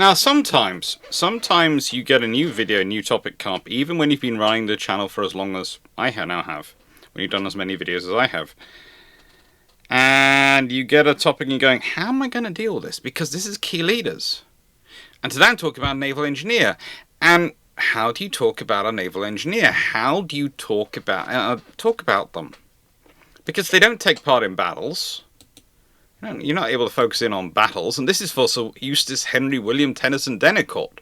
Now, sometimes you get a new video, a new topic come up, even when you've been running the channel for as long as I now have, when you've done as many videos as I have. And you get a topic and you're going, how am I going to deal with this? Because this is key leaders. And today I'm talking about a naval engineer. And how do you talk about a naval engineer? How do you talk about them? Because they don't take part in battles. You're not able to focus in on battles, and this is for Sir Eustace Henry William Tennyson Dennicourt,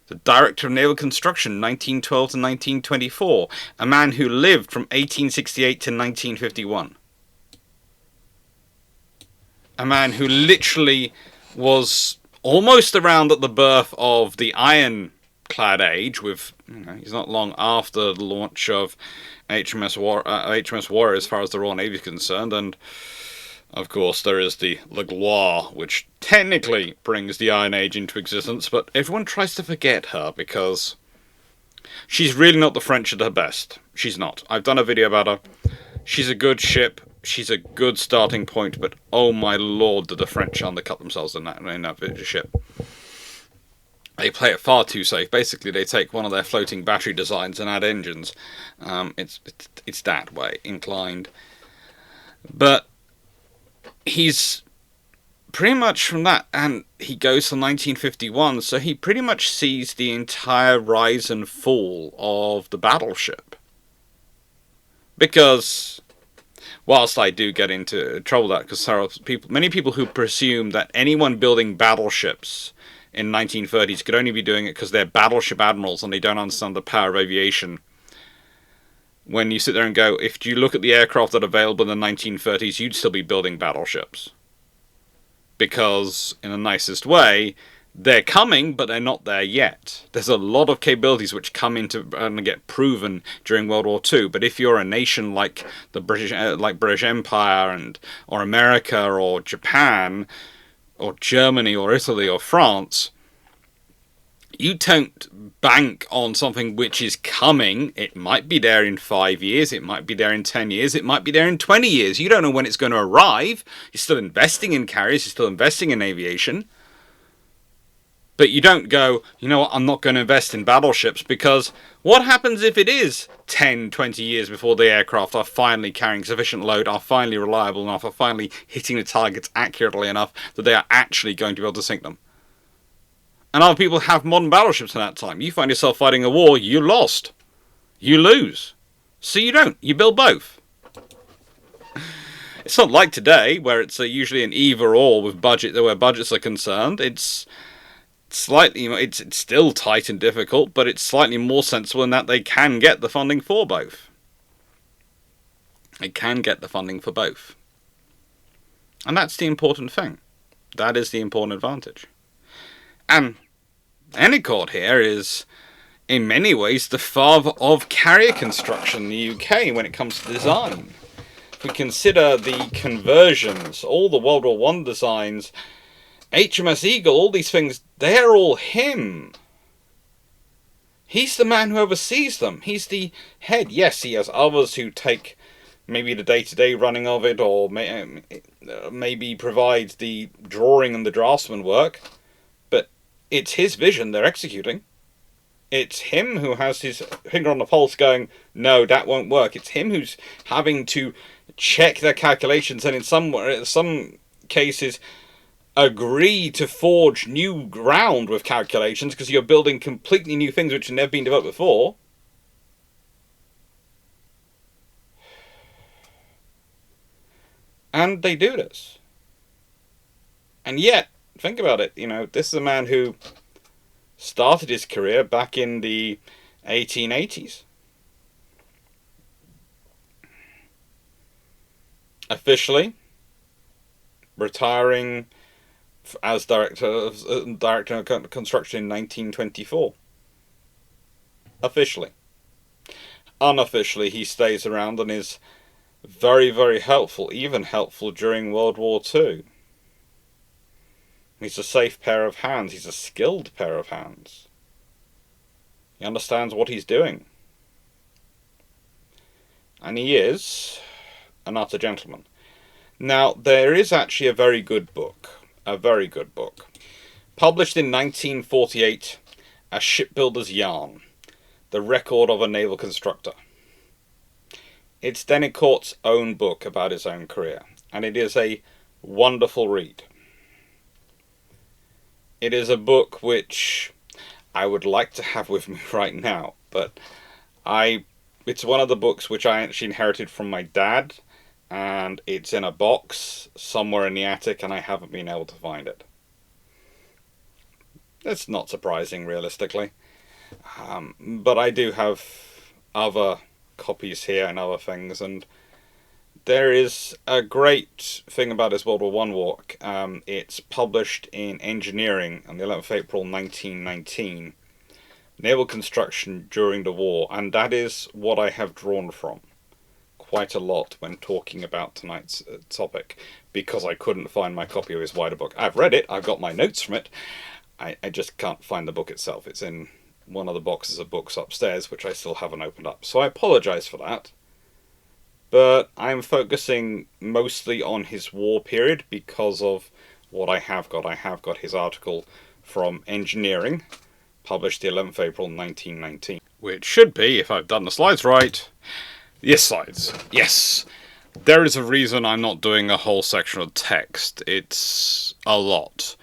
the Director of Naval Construction, 1912 to 1924, a man who lived from 1868 to 1951. A man who literally was almost around at the birth of the ironclad age, with, he's not long after the launch of HMS Warrior as far as the Royal Navy is concerned, and of course, there is the La Gloire, which technically brings the Iron Age into existence, but everyone tries to forget her because she's really not the French at her best. She's not. I've done a video about her. She's a good ship. She's a good starting point, but oh my lord, do the French undercut themselves in that ship. They play it far too safe. Basically, they take one of their floating battery designs and add engines. It's that way inclined. But he's pretty much from that, and he goes to 1951, so he pretty much sees the entire rise and fall of the battleship. Because, whilst I do get into trouble with that, because there are many people who presume that anyone building battleships in 1930s could only be doing it because they're battleship admirals and they don't understand the power of aviation. When you sit there and go, if you look at the aircraft that are available in the 1930s, you'd still be building battleships. Because, in the nicest way, they're coming, but they're not there yet. There's a lot of capabilities which come into and get proven during World War II. But if you're a nation like the British Empire, or America, or Japan, or Germany, or Italy, or France, you don't bank on something which is coming. It might be there in 5 years, it might be there in 10 years, it might be there in 20 years. You don't know when it's going to arrive. You're still investing in carriers, you're still investing in aviation. But you don't go, you know what, I'm not going to invest in battleships, because what happens if it is 10, 20 years before the aircraft are finally carrying sufficient load, are finally reliable enough, are finally hitting the targets accurately enough that they are actually going to be able to sink them? And other people have modern battleships in that time. You find yourself fighting a war, you lost. You lose. So you don't. You build both. It's not like today, where it's usually an either-or with where budgets are concerned. It's slightly, it's still tight and difficult, but it's slightly more sensible in that they can get the funding for both. They can get the funding for both. And that's the important thing. That is the important advantage. And Dennicourt here is, in many ways, the father of carrier construction in the UK when it comes to design. If we consider the conversions, all the World War I designs, HMS Eagle, all these things, they're all him. He's the man who oversees them. He's the head. Yes, he has others who take maybe the day-to-day running of it, or maybe provide the drawing and the draftsman work. It's his vision they're executing. It's him who has his finger on the pulse going, no, that won't work. It's him who's having to check their calculations and in some cases agree to forge new ground with calculations because you're building completely new things which have never been developed before. And they do this. And yet, think about it, this is a man who started his career back in the 1880s. Officially retiring as director of construction in 1924. Officially. Unofficially, he stays around and is very, very helpful, even helpful during World War II. He's a safe pair of hands. He's a skilled pair of hands. He understands what he's doing. And he is an utter gentleman. Now, there is actually a very good book Published in 1948, A Shipbuilder's Yarn, The Record of a Naval Constructor. It's Dennicourt's own book about his own career, and it is a wonderful read. It is a book which I would like to have with me right now, but it's one of the books which I actually inherited from my dad, and it's in a box somewhere in the attic, and I haven't been able to find it. It's not surprising, realistically. But I do have other copies here and other things, and there is a great thing about his World War I work. It's published in Engineering on the 11th of April 1919. Naval construction during the war, and that is what I have drawn from quite a lot when talking about tonight's topic, because I couldn't find my copy of his wider book. I've read it, I've got my notes from it, I just can't find the book itself. It's in one of the boxes of books upstairs, which I still haven't opened up, so I apologise for that. But I'm focusing mostly on his war period because of what I have got. I have got his article from Engineering, published the 11th of April 1919. Which should be, if I've done the slides right, yes, slides. Yes! There is a reason I'm not doing a whole section of text. It's a lot.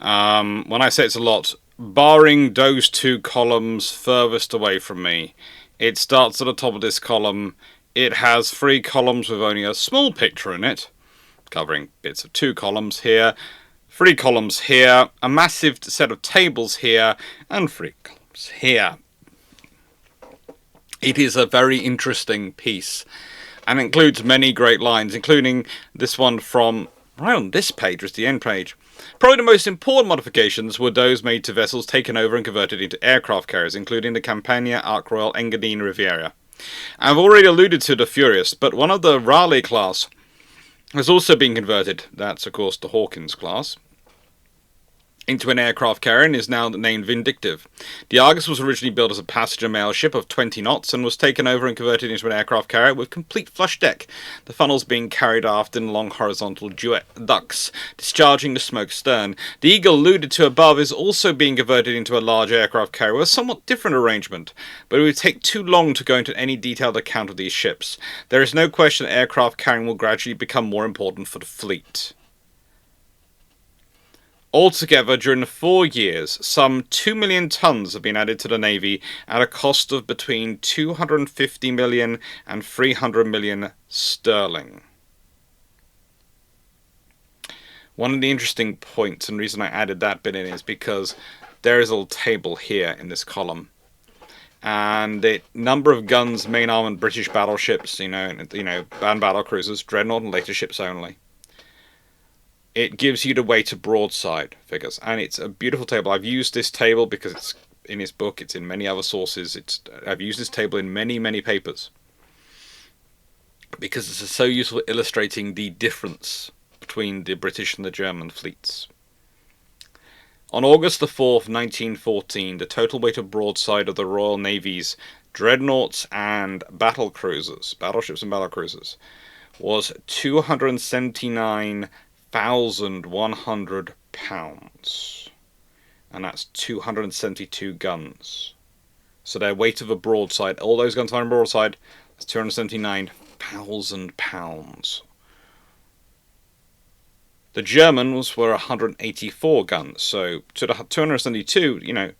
When I say it's a lot, barring those two columns furthest away from me, it starts at the top of this column. It has 3 columns with only a small picture in it, covering bits of 2 columns here, 3 columns here, a massive set of tables here, and 3 columns here. It is a very interesting piece, and includes many great lines, including this one from right on this page, was the end page. Probably the most important modifications were those made to vessels taken over and converted into aircraft carriers, including the Campania, Ark Royal, Engadine, Riviera. I've already alluded to the Furious, but one of the Raleigh class has also been converted, that's of course the Hawkins class, into an aircraft carrier and is now named Vindictive. The Argus was originally built as a passenger mail ship of 20 knots and was taken over and converted into an aircraft carrier with complete flush deck, the funnels being carried aft in long horizontal ducts, discharging the smoke stern. The Eagle alluded to above is also being converted into a large aircraft carrier with a somewhat different arrangement, but it would take too long to go into any detailed account of these ships. There is no question that aircraft carrying will gradually become more important for the fleet. Altogether, during the 4 years, some 2 million tons have been added to the Navy at a cost of between 250 million and 300 million sterling. One of the interesting points, and the reason I added that bit in, is because there is a little table here in this column. And the number of guns, main armament British battleships, and battle cruisers, dreadnought and later ships only. It gives you the weight of broadside figures, and it's a beautiful table. I've used this table because it's in his book, it's in many other sources. I've used this table in many, many papers because it's so useful illustrating the difference between the British and the German fleets. On August the 4th, 1914, the total weight of broadside of the Royal Navy's dreadnoughts and battleships and battlecruisers, was 279,100 pounds, and that's 272 guns. So their weight of a broadside, all those guns firing a broadside, that's 279,000 pounds. The Germans were 184 guns, so to the 272,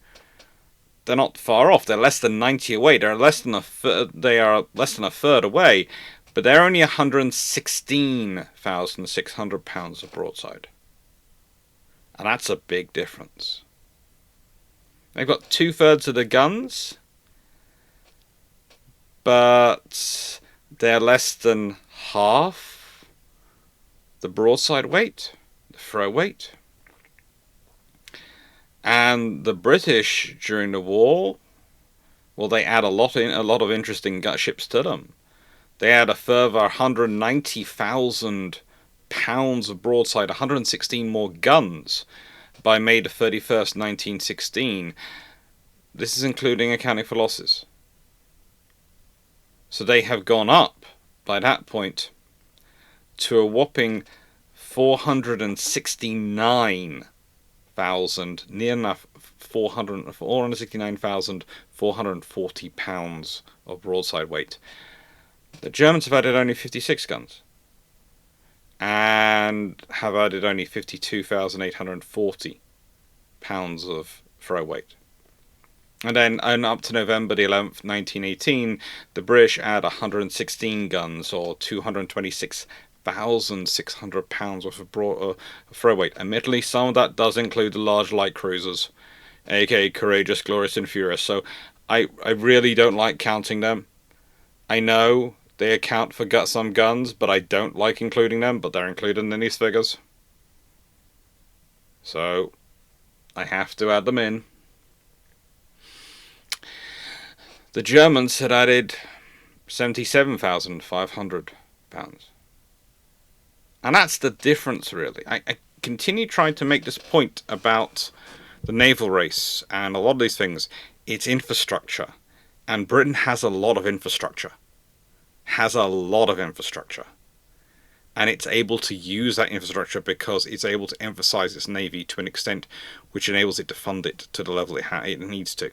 they're not far off. They're less than 90 away. They are less than a third away. But they're only 116,600 pounds of broadside. And that's a big difference. They've got 2/3 of the guns, but they're less than half the broadside weight, the throw weight. And the British during the war, well, they add a lot of interesting ships to them. They add a further 190,000 pounds of broadside, 116 more guns by May the 31st, 1916. This is including accounting for losses. So they have gone up, by that point, to a whopping 469,000 near enough 469,440 pounds of broadside weight. The Germans have added only 56 guns, and have added only 52,840 pounds of throw weight. And then up to November the 11th, 1918, the British add 116 guns, or 226,600 pounds worth of throw weight. Admittedly, some of that does include the large light cruisers, aka Courageous, Glorious, and Furious. So I really don't like counting them. I know they account for some guns, but I don't like including them, but they're included in these figures. So I have to add them in. The Germans had added 77,500 pounds. And that's the difference, really. I continue trying to make this point about the naval race and a lot of these things. It's infrastructure. And Britain has a lot of infrastructure. And it's able to use that infrastructure because it's able to emphasize its navy to an extent which enables it to fund it to the level it needs to.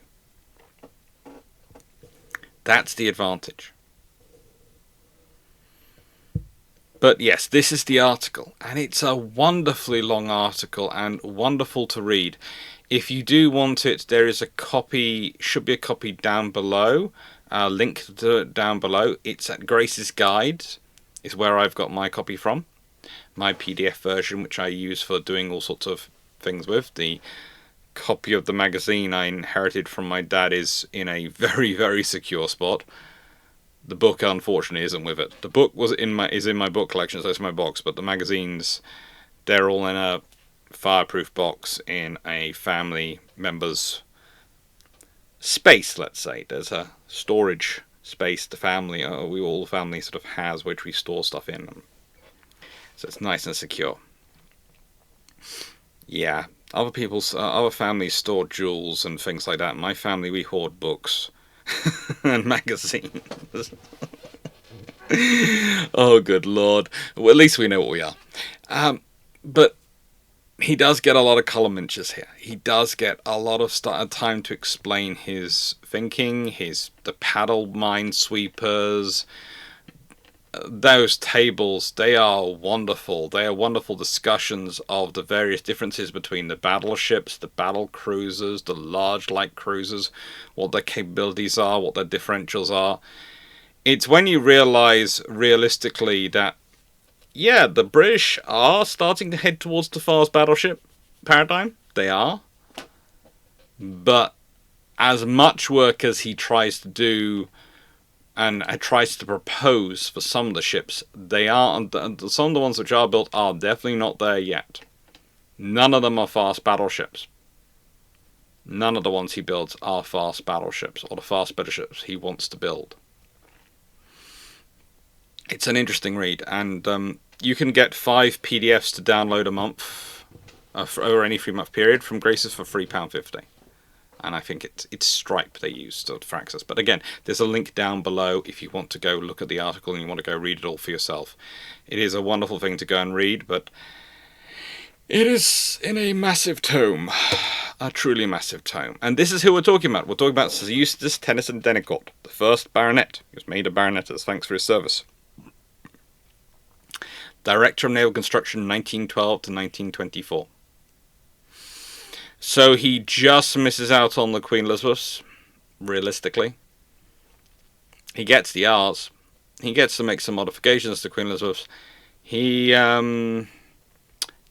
That's the advantage. But yes, this is the article, and it's a wonderfully long article and wonderful to read. If you do want it, there is a copy, should be a copy down below, link to it down below. It's at Grace's Guide, is where I've got my copy from. My PDF version, which I use for doing all sorts of things with. The copy of the magazine I inherited from my dad is in a very, very secure spot. The book, unfortunately, isn't with it. The book is in my book collection, so it's my box, but the magazines, they're all in a fireproof box in a family member's space, let's say. There's a storage space the family sort of has, which we store stuff in. So it's nice and secure. Yeah, other families store jewels and things like that. In my family, we hoard books and magazines. Oh, good lord. Well, at least we know what we are. But he does get a lot of column inches here. He does get a lot of time to explain his thinking, the paddle minesweepers. Those tables, they are wonderful. They are wonderful discussions of the various differences between the battleships, the battle cruisers, the large light cruisers, what their capabilities are, what their differentials are. It's when you realize realistically that, yeah, the British are starting to head towards the fast battleship paradigm. They are. But as much work as he tries to do and tries to propose for some of the ships, they are, some of the ones which are built are definitely not there yet. None of them are fast battleships. None of the ones he builds are fast battleships, or the fast battleships he wants to build. It's an interesting read, and you can get 5 PDFs to download a month, over any 3-month period, from Grace's for £3.50. And I think it's Stripe they use for access. But again, there's a link down below if you want to go look at the article and you want to go read it all for yourself. It is a wonderful thing to go and read, but it is in a massive tome. A truly massive tome. And this is who we're talking about. We're talking about Sir Eustace Tennyson Denicourt, the first baronet. He was made a baronet as thanks for his service. Director of Naval Construction 1912 to 1924. So he just misses out on the Queen Elizabeths, realistically. He gets the R's. He gets to make some modifications to Queen Elizabeth's. He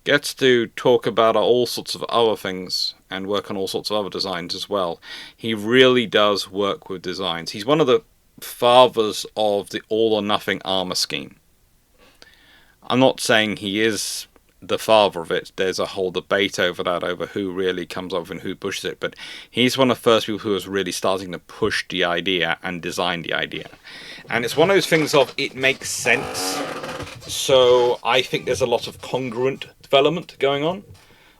gets to talk about all sorts of other things and work on all sorts of other designs as well. He really does work with designs. He's one of the fathers of the all-or-nothing armour scheme. I'm not saying he is the father of it. There's a whole debate over that, over who really comes up and who pushes it, but he's one of the first people who was really starting to push the idea and design the idea. And it's one of those things of, it makes sense. So I think there's a lot of congruent development going on,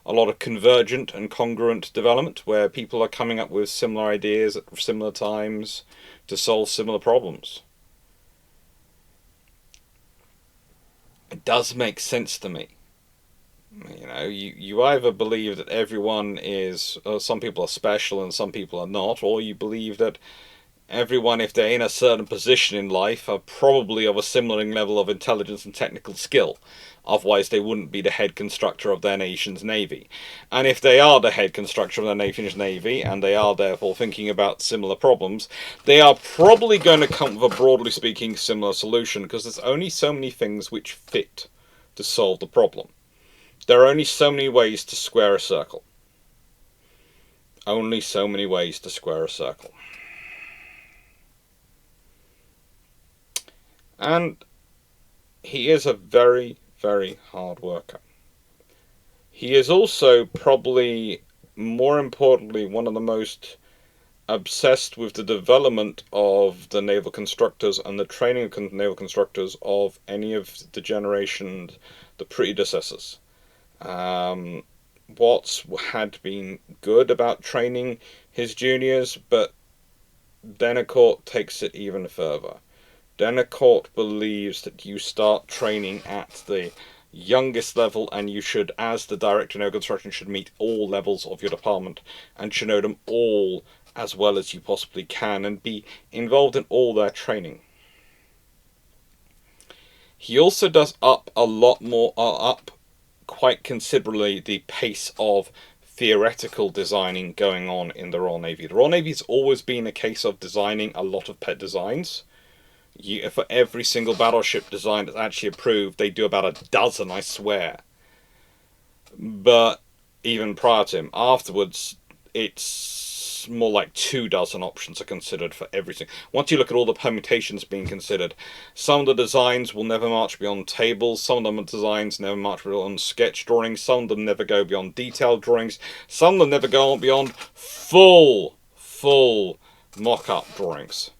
a lot of convergent and congruent development where people are coming up with similar ideas at similar times to solve similar problems. It does make sense to me. You know, you either believe that everyone is, some people are special and some people are not, or you believe that everyone, if they're in a certain position in life, are probably of a similar level of intelligence and technical skill. Otherwise, they wouldn't be the head constructor of their nation's navy. And if they are the head constructor of their nation's navy, and they are therefore thinking about similar problems, they are probably going to come with a, broadly speaking, similar solution, because there's only so many things which fit to solve the problem. There are only so many ways to square a circle. Only so many ways to square a circle. And he is a very, very hard worker. He is also probably, more importantly, one of the most obsessed with the development of the naval constructors and the training of naval constructors of any of the generation, the predecessors. Watts had been good about training his juniors, but Dennicourt takes it even further. Dennicourt believes that you start training at the youngest level, and you should, as the director of naval construction, should meet all levels of your department and should know them all as well as you possibly can and be involved in all their training. He also does up quite considerably the pace of theoretical designing going on in the Royal Navy. The Royal Navy has always been a case of designing a lot of pet designs. For every single battleship design that's actually approved, they do about a dozen, I swear. But even prior to him, afterwards, it's more like 24 options are considered for everything. Once you look at all the permutations being considered, some of the designs will never march beyond tables, some of the designs never march beyond sketch drawings, some of them never go beyond detailed drawings, some of them never go beyond full mock-up drawings.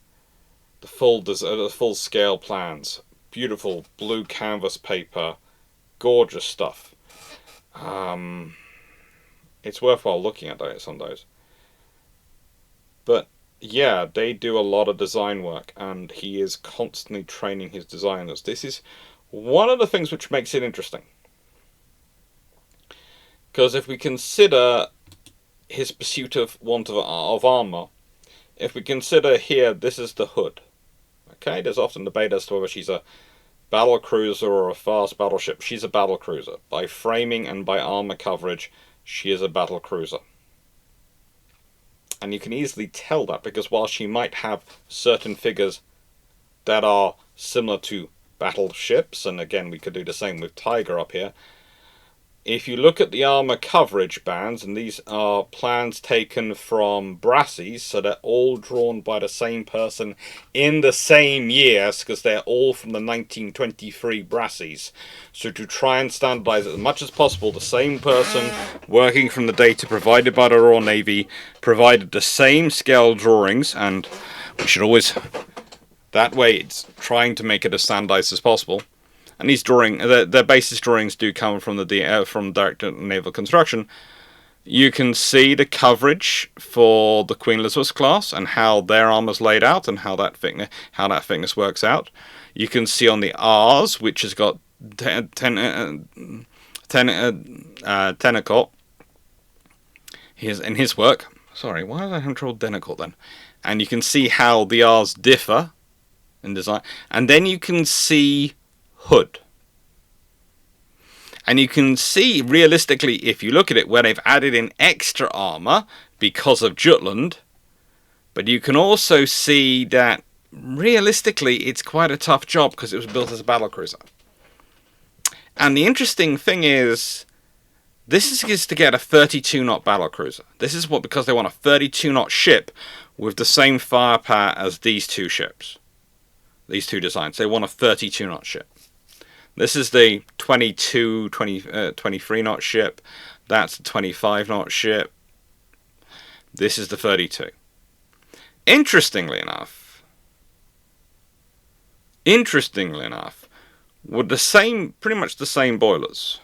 The full scale plans, beautiful blue canvas paper, gorgeous stuff. It's worthwhile looking at some of those. But yeah, they do a lot of design work, and he is constantly training his designers. This is one of the things which makes it interesting. Because if we consider his pursuit of Want of Armour, if we consider here, this is the hood. Okay, there's often debate as to whether she's a battle cruiser or a fast battleship. She's a battle cruiser. By framing and by armor coverage, she is a battle cruiser. And you can easily tell that, because while she might have certain figures that are similar to battleships, and again we could do the same with Tiger up here, if you look at the armor coverage bands, and these are plans taken from Brassey's, so they're all drawn by the same person in the same years, because they're all from the 1923 Brassey's. So to try and standardize as much as possible, the same person working from the data provided by the Royal Navy provided the same scale drawings, and we should always, that way it's trying to make it as standardized as possible. And these their basis drawings do come from the from Director of Naval Construction. You can see the coverage for the Queen Elizabeth class and how their armor's laid out and how that thickness works out. You can see on the R's, which has got Tennicourt. In his work. Sorry, why did I have trouble Dennicourt then? And you can see how the R's differ in design, and then you can see hood. And you can see, realistically, if you look at it, where they've added in extra armour because of Jutland. But you can also see that, realistically, it's quite a tough job because it was built as a battlecruiser. And the interesting thing is, this is to get a 32-knot battlecruiser. This is because they want a 32-knot ship with the same firepower as these two ships. These two designs. They want a 32-knot ship. This is the 23-knot ship. That's the 25-knot ship. This is the 32. Interestingly enough, with pretty much the same boilers,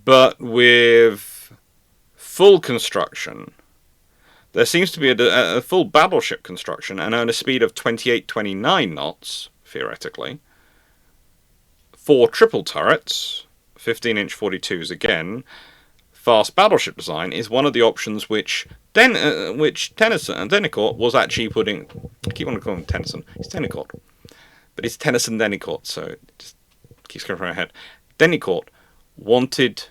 but with full construction, there seems to be a full battleship construction and at a speed of 28-29 knots, theoretically. 4 triple turrets, 15-inch 42s again, fast battleship design is one of the options which Tennyson and Dennicourt was actually putting. I keep on calling him Tennyson. It's Dennicourt, but it's Tennyson Dennicourt, so it just keeps going through my head. Dennicourt wanted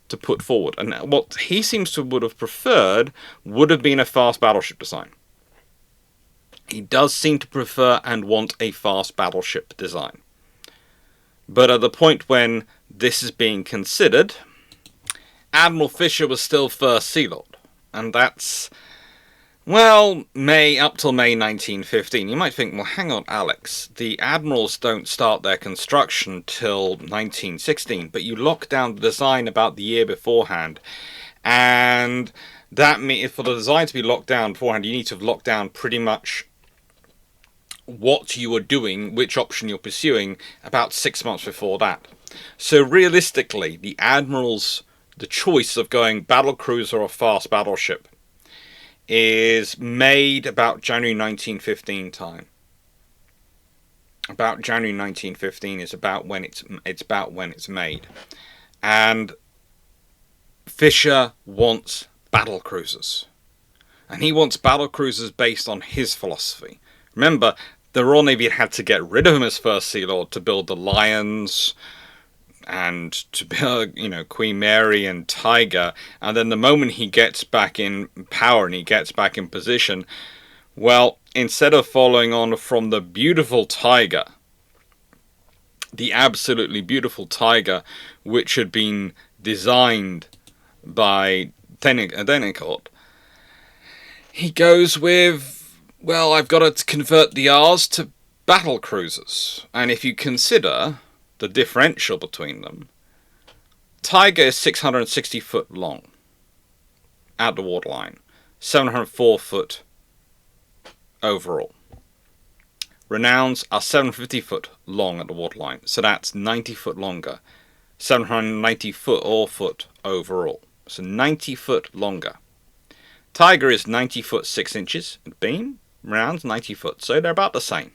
to put forward, and what he seems to would have preferred would have been a fast battleship design. He does seem to prefer and want a fast battleship design. But at the point when this is being considered, Admiral Fisher was still First Sea Lord. And that's, well, up till May 1915. You might think, well, hang on, Alex. The admirals don't start their construction till 1916, but you lock down the design about the year beforehand. And that means for the design to be locked down beforehand, you need to have locked down pretty much what you are doing, which option you're pursuing, about 6 months before that. So realistically, the choice of going battle cruiser or fast battleship is made about January 1915 time. About January 1915 is about when it's made. And Fisher wants battle cruisers. And he wants battle cruisers based on his philosophy. Remember, the Royal Navy had to get rid of him as First Sea Lord to build the Lions and to build, Queen Mary and Tiger. And then the moment he gets back in power and he gets back in position, well, instead of following on from the beautiful Tiger, the absolutely beautiful Tiger, which had been designed by Dennicourt, he goes with, well, I've got to convert the R's to battle cruisers. And if you consider the differential between them, Tiger is 660 foot long at the waterline, 704 foot overall. Renowns are 750 foot long at the waterline, so that's 90 foot longer, 790 foot overall, so 90 foot longer. Tiger is 90 foot 6 inches at beam, Renown's 90 foot, so they're about the same.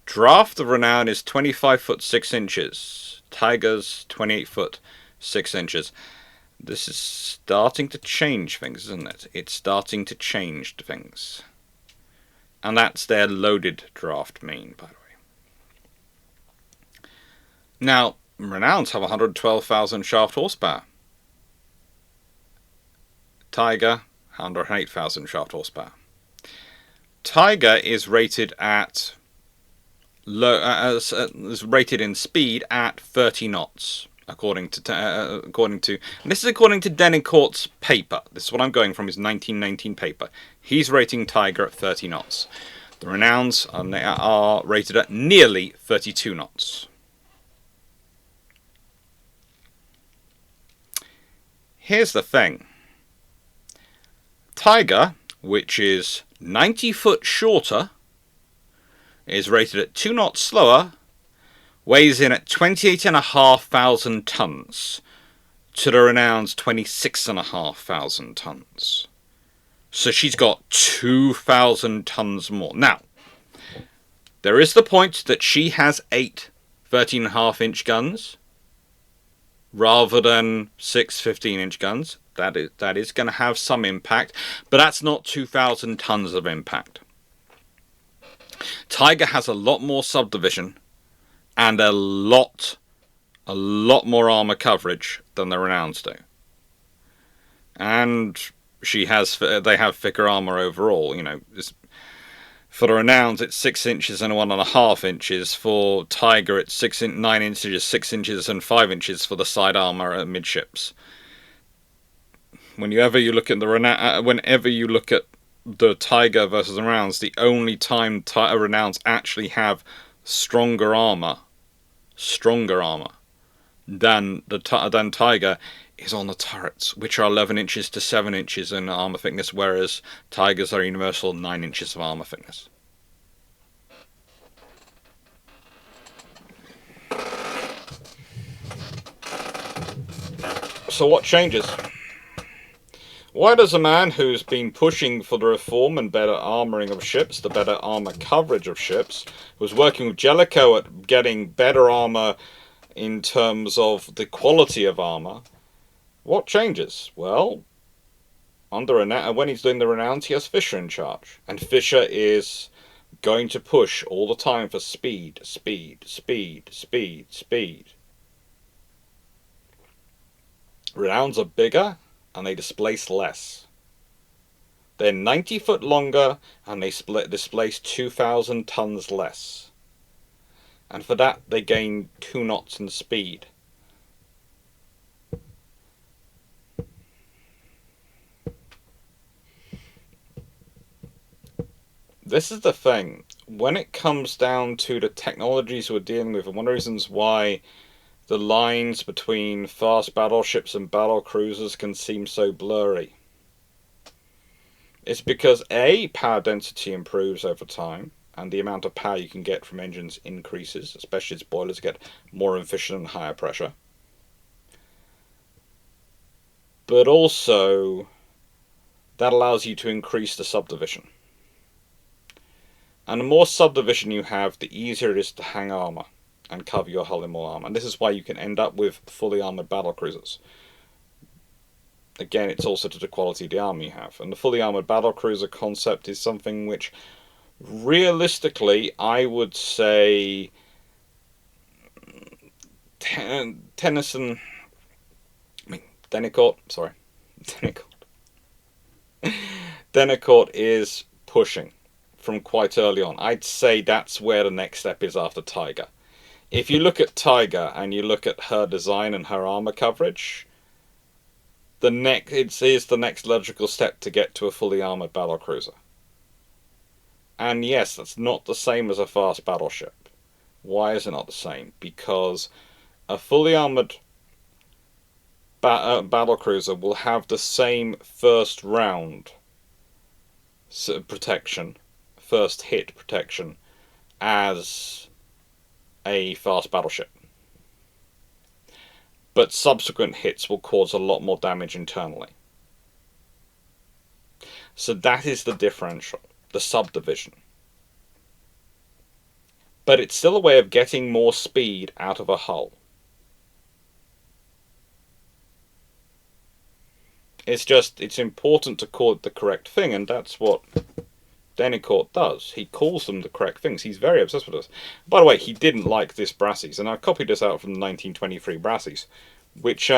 Draft of Renown is 25 foot 6 inches. Tiger's 28 foot 6 inches. This is starting to change things, isn't it? It's starting to change things. And that's their loaded draft mean, by the way. Now, Renowns have 112,000 shaft horsepower. Tiger, 108,000 shaft horsepower. Tiger is rated at is rated in speed at 30 knots, according to and this is according to Dennicourt's paper. This is what I'm going from his 1919 paper. He's rating Tiger at 30 knots. The Renowns are rated at nearly 32 knots. Here's the thing. Tiger, which is 90 foot shorter, is rated at 2 knots slower, weighs in at 28,500 tons, to the Renown's 26,500 tons. So she's got 2,000 tons more. Now, there is the point that she has 8 13.5-inch guns, rather than 6 15-inch guns. That is going to have some impact, but that's not 2,000 tons of impact. Tiger has a lot more subdivision and a lot more armor coverage than the Renowns do. And they have thicker armor overall. For the Renowns, it's 6 inches and 1.5 inches. For Tiger, it's 9 inches, 6 inches, and 5 inches for the side armor at midships. Whenever you look at the Tiger versus the Renowns, the only time Renowns actually have stronger armor than Tiger is on the turrets, which are 11 inches to 7 inches in armor thickness, whereas Tigers are universal 9 inches of armor thickness. So what changes? Why does a man who's been pushing for the reform and better armouring of ships, the better armour coverage of ships, who's working with Jellicoe at getting better armour in terms of the quality of armour, what changes? Well, when he's doing the Renowns, he has Fisher in charge. And Fisher is going to push all the time for speed, speed, speed, speed, speed. Renowns are bigger and they displace less. They're 90 foot longer and they displace 2,000 tons less. And for that, they gain 2 knots in speed. This is the thing. When it comes down to the technologies we're dealing with, and one of the reasons why the lines between fast battleships and battle cruisers can seem so blurry, it's because A, power density improves over time, and the amount of power you can get from engines increases, especially as boilers get more efficient and higher pressure. But also, that allows you to increase the subdivision. And the more subdivision you have, the easier it is to hang armour and cover your hull in more armour. And this is why you can end up with fully armoured battlecruisers. Again, it's also to the quality of the armour you have. And the fully armoured battlecruiser concept is something which, realistically, I would say Tennyson... Denicourt is pushing from quite early on. I'd say that's where the next step is after Tiger. If you look at Tiger and you look at her design and her armor coverage, it is the next logical step to get to a fully armored battlecruiser. And yes, that's not the same as a fast battleship. Why is it not the same? Because a fully armored battlecruiser will have the same first round protection, first hit protection, as a fast battleship. But subsequent hits will cause a lot more damage internally. So that is the differential, the subdivision. But it's still a way of getting more speed out of a hull. It's important to call it the correct thing, and that's what Denicourt does. He calls them the correct things. He's very obsessed with us. By the way, he didn't like this Brassey's, and I copied this out from the 1923 Brassey's, which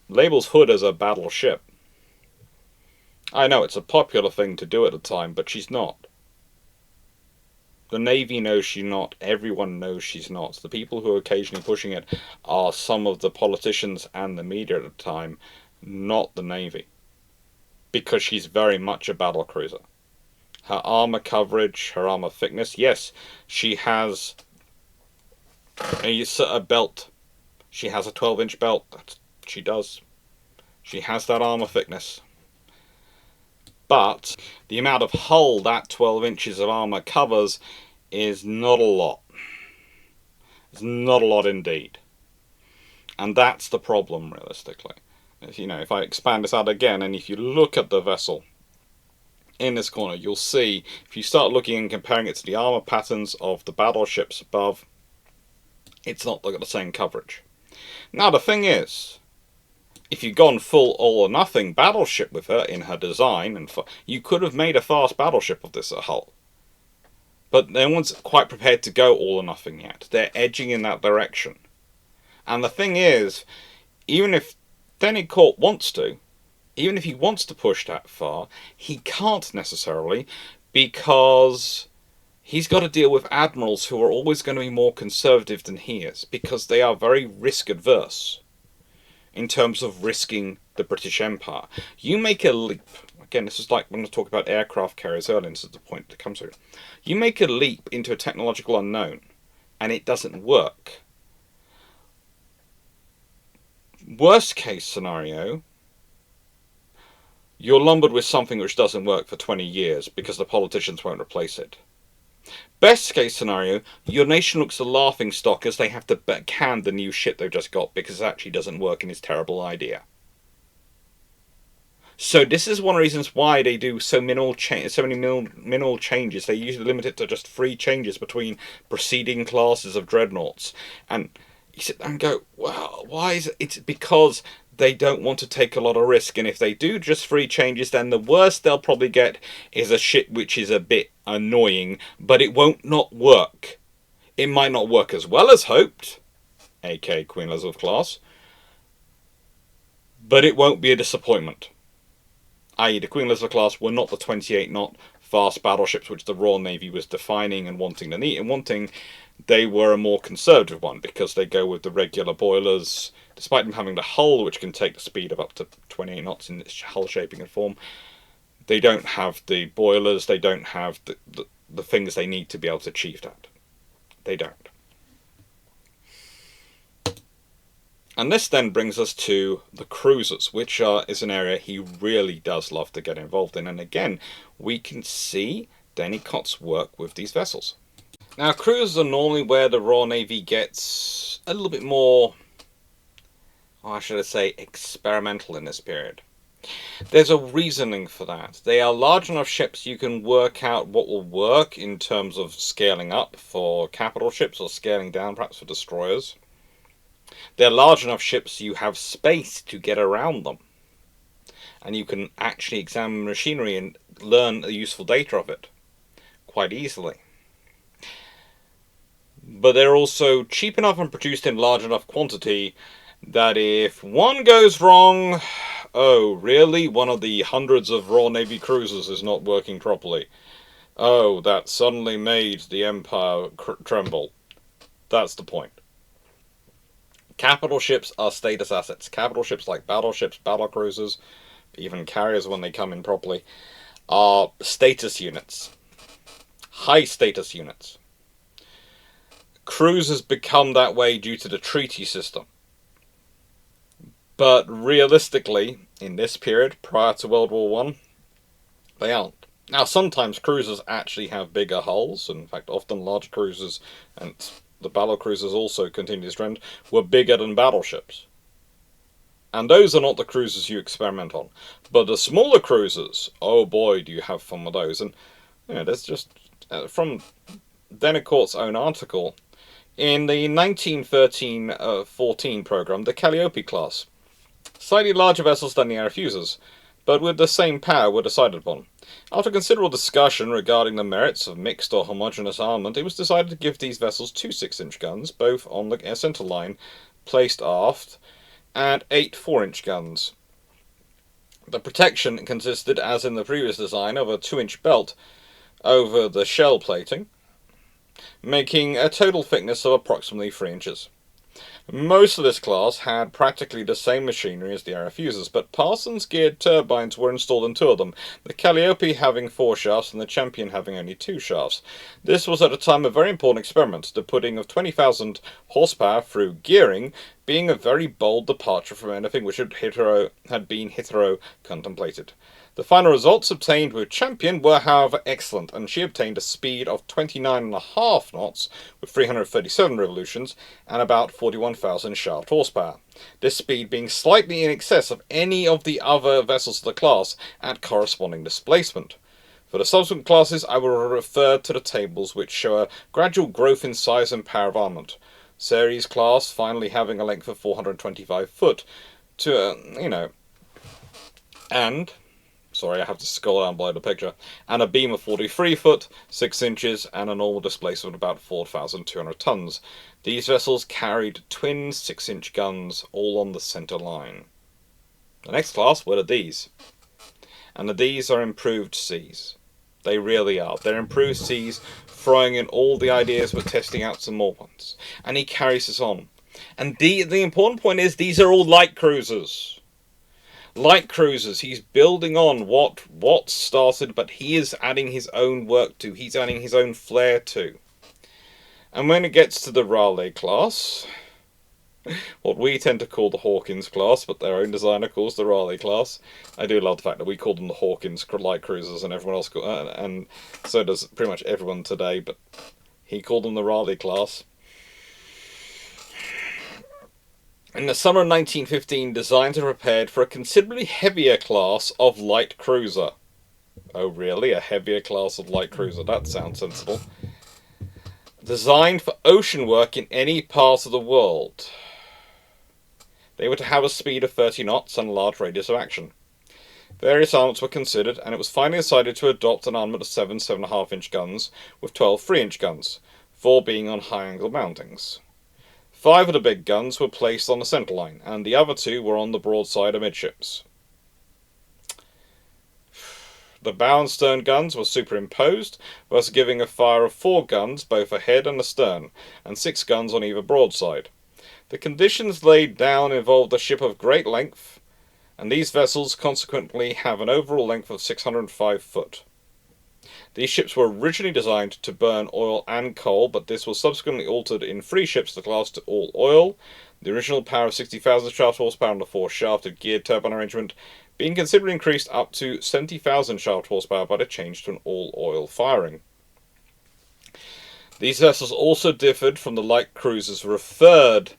labels Hood as a battleship. I know it's a popular thing to do at the time, but she's not. The Navy knows she's not. Everyone knows she's not. The people who are occasionally pushing it are some of the politicians and the media at the time, not the Navy. Because she's very much a battlecruiser. Her armor coverage, her armor thickness, yes, she has a belt. She has a 12-inch belt. She does. She has that armor thickness. But the amount of hull that 12 inches of armor covers is not a lot. It's not a lot indeed. And that's the problem, realistically. If I expand this out again, and if you look at the vessel in this corner, you'll see, if you start looking and comparing it to the armor patterns of the battleships above, it's not got the same coverage. Now, the thing is, if you'd gone full all or nothing battleship with her in her design, and you could have made a fast battleship of this hull. But no one's quite prepared to go all or nothing yet. They're edging in that direction. And the thing is, even if Denicourt wants to, even if he wants to push that far, he can't necessarily, because he's got to deal with admirals who are always going to be more conservative than he is, because they are very risk adverse in terms of risking the British Empire. You make a leap. Again, this is like when I talk about aircraft carriers earlier, this is the point that comes through. You make a leap into a technological unknown, and it doesn't work. Worst case scenario, you're lumbered with something which doesn't work for 20 years because the politicians won't replace it. Best case scenario, your nation looks a laughing stock as they have to can the new shit they've just got because it actually doesn't work and is a terrible idea. So this is one of the reasons why they do so many minimal changes. They usually limit it to just 3 changes between preceding classes of dreadnoughts. And you sit there and go, well, why is it? It's because they don't want to take a lot of risk, and if they do just 3 changes, then the worst they'll probably get is a ship which is a bit annoying, but it won't not work. It might not work as well as hoped, aka Queen Elizabeth class, but it won't be a disappointment. I.e. the Queen Elizabeth class were not the 28-knot fast battleships which the Royal Navy was defining and wanting to need and wanting. They were a more conservative one because they go with the regular boilers, despite them having the hull which can take the speed of up to 28 knots in its hull shaping and form. They don't have the boilers, they don't have the things they need to be able to achieve that. They don't. And this then brings us to the cruisers, which is an area he really does love to get involved in. And again, we can see Dennicott's work with these vessels. Now, cruisers are normally where the Royal Navy gets a little bit more, or should I say, experimental in this period. There's a reasoning for that. They are large enough ships you can work out what will work in terms of scaling up for capital ships or scaling down perhaps for destroyers. They're large enough ships you have space to get around them. And you can actually examine machinery and learn the useful data of it quite easily. But they're also cheap enough and produced in large enough quantity that if one goes wrong, oh, really? One of the hundreds of Royal Navy cruisers is not working properly. Oh, that suddenly made the Empire tremble. That's the point. Capital ships are status assets. Capital ships like battleships, battlecruisers, even carriers when they come in properly, are status units. High status units. Cruisers become that way due to the treaty system. But realistically, in this period, prior to World War I, they aren't. Now, sometimes cruisers actually have bigger hulls. In fact, often large cruisers, and the battlecruisers also continue this trend, were bigger than battleships. And those are not the cruisers you experiment on. But the smaller cruisers, oh boy, do you have fun with those. And there's just, from Dennicott's own article, in the 1913-14 program, the Calliope class, slightly larger vessels than the Arethusa's, but with the same power were decided upon. After considerable discussion regarding the merits of mixed or homogeneous armament, it was decided to give these vessels 2 6-inch guns, both on the centre line, placed aft, and 8 4-inch guns. The protection consisted, as in the previous design, of a 2-inch belt over the shell plating, making a total thickness of approximately 3 inches. Most of this class had practically the same machinery as the Arethusa's, but Parsons-geared turbines were installed in 2 of them, the Calliope having 4 shafts and the Champion having only 2 shafts. This was at the time a very important experiment, the putting of 20,000 horsepower through gearing being a very bold departure from anything which had been hitherto contemplated. The final results obtained with Champion were, however, excellent, and she obtained a speed of 29.5 knots with 337 revolutions and about 41,000 shaft horsepower. This speed being slightly in excess of any of the other vessels of the class at corresponding displacement. For the subsequent classes, I will refer to the tables which show a gradual growth in size and power of armament. Ceres class finally having a length of 425 foot and sorry, I have to scroll down below the picture, and a beam of 43 foot, 6 inches, and a normal displacement of about 4,200 tons. These vessels carried twin 6-inch guns, all on the centre line. The next class were the D's. And the D's are improved C's. They really are. They're improved C's, throwing in all the ideas but testing out some more ones. And he carries this on. And the important point is, these are all light cruisers. Light cruisers, he's building on what started, but he is adding his own work to. He's adding his own flair to. And when it gets to the Raleigh class, what we tend to call the Hawkins class, but their own designer calls the Raleigh class. I do love the fact that we call them the Hawkins light cruisers, and everyone else and so does pretty much everyone today. But he called them the Raleigh class. In the summer of 1915, designs are prepared for a considerably heavier class of light cruiser. Oh really? A heavier class of light cruiser? That sounds sensible. Designed for ocean work in any part of the world. They were to have a speed of 30 knots and a large radius of action. Various armaments were considered, and it was finally decided to adopt an armament of 7.5-inch guns with 12 3-inch guns, 4 being on high-angle mountings. 5 of the big guns were placed on the centerline, and the other 2 were on the broadside amidships. The bow and stern guns were superimposed, thus giving a fire of 4 guns both ahead and astern, and 6 guns on either broadside. The conditions laid down involved a ship of great length, and these vessels consequently have an overall length of 605 foot. These ships were originally designed to burn oil and coal, but this was subsequently altered in 3 ships to class to all oil, the original power of 60,000 shaft horsepower and the 4-shafted geared turbine arrangement being considerably increased up to 70,000 shaft horsepower by the change to an all-oil firing. These vessels also differed from the light cruisers referred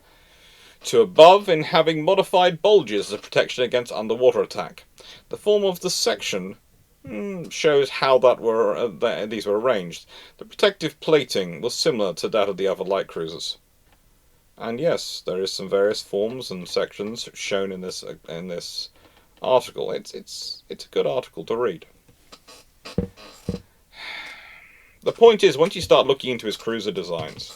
to above in having modified bulges as a protection against underwater attack. The form of the section shows how these were arranged. The protective plating was similar to that of the other light cruisers. And yes, there is some various forms and sections shown in this article. It's a good article to read. The point is, once you start looking into his cruiser designs,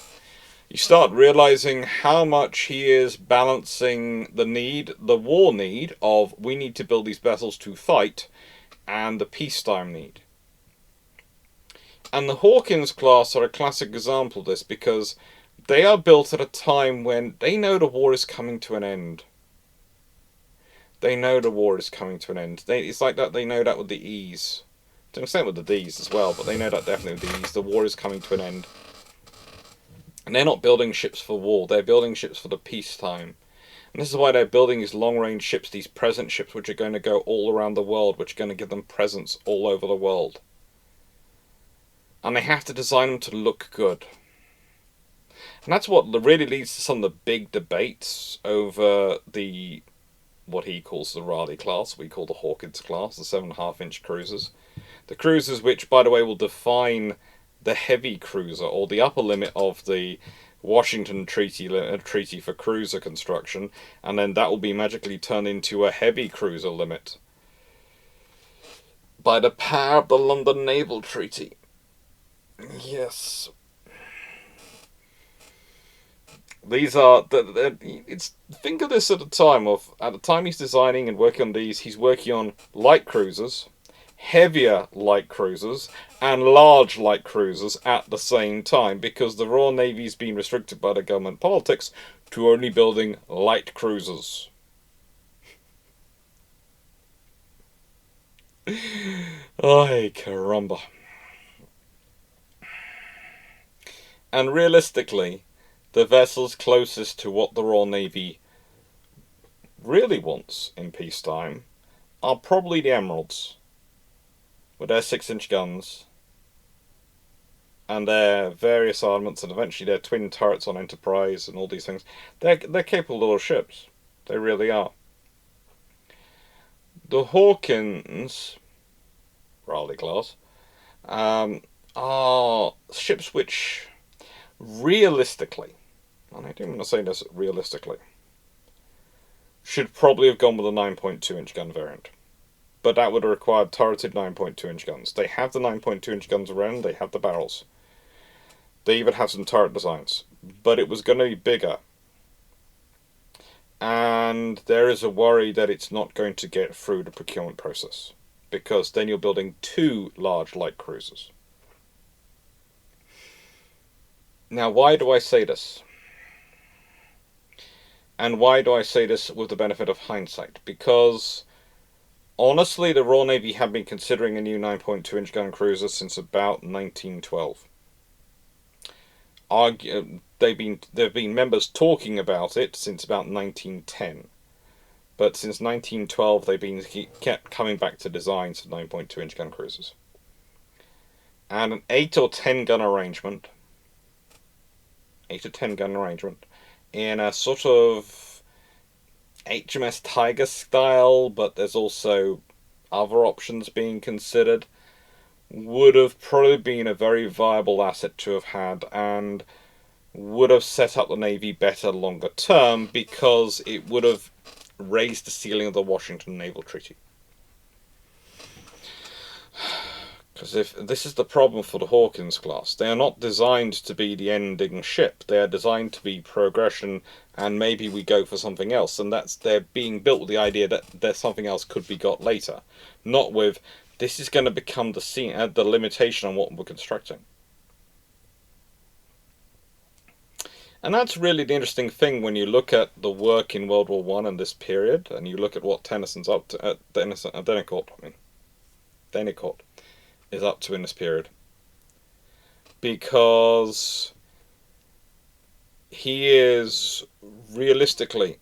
you start realizing how much he is balancing the war need of we need to build these vessels to fight, and the peacetime need. And the Hawkins class are a classic example of this, because they are built at a time when they know the war is coming to an end. They know the war is coming to an end. It's like that. They know that with the E's. To an extent with the D's as well, but they know that definitely with the E's. The war is coming to an end. And they're not building ships for war. They're building ships for the peacetime. And this is why they're building these long-range ships, these present ships, which are going to go all around the world, which are going to give them presence all over the world. And they have to design them to look good. And that's what really leads to some of the big debates over what he calls the Raleigh class, we call the Hawkins class, the 7.5-inch cruisers. The cruisers which, by the way, will define the heavy cruiser, or the upper limit of the Washington Treaty for cruiser construction, and then that will be magically turned into a heavy cruiser limit by the power of the London Naval Treaty. Yes. These are think of this at the time he's designing and working on these, he's working on light cruisers, heavier light cruisers, and large light cruisers at the same time, because the Royal Navy's been restricted by the government politics to only building light cruisers. Ay, caramba. And realistically, the vessels closest to what the Royal Navy really wants in peacetime are probably the Emeralds, with their 6-inch guns and their various armaments, and eventually their twin turrets on Enterprise and all these things. They're capable little ships. They really are. The Hawkins Raleigh class are ships which realistically, and I do want to say this realistically, should probably have gone with a 9.2-inch gun variant. But that would have required turreted 9.2-inch guns. They have the 9.2-inch guns around, they have the barrels. They even have some turret designs. But it was going to be bigger. And there is a worry that it's not going to get through the procurement process, because then you're building 2 large light cruisers. Now, why do I say this? And why do I say this with the benefit of hindsight? Because, honestly, the Royal Navy have been considering a new 9.2-inch gun cruiser since about 1912. There have been members talking about it since about 1910. But since 1912, they've kept coming back to designs of 9.2-inch gun cruisers. And an 8 or 10 gun arrangement, in a sort of HMS Tiger style, but there's also other options being considered, would have probably been a very viable asset to have had, and would have set up the Navy better longer term, because it would have raised the ceiling of the Washington Naval Treaty. Because if this is the problem for the Hawkins class, they are not designed to be the ending ship. They are designed to be progression, and maybe we go for something else. And they're being built with the idea that there's something else could be got later, not with this is going to become the limitation on what we're constructing. And that's really the interesting thing when you look at the work in World War One and this period, and you look at what Tennyson's up to, Denicourt is up to in this period, because he is realistically,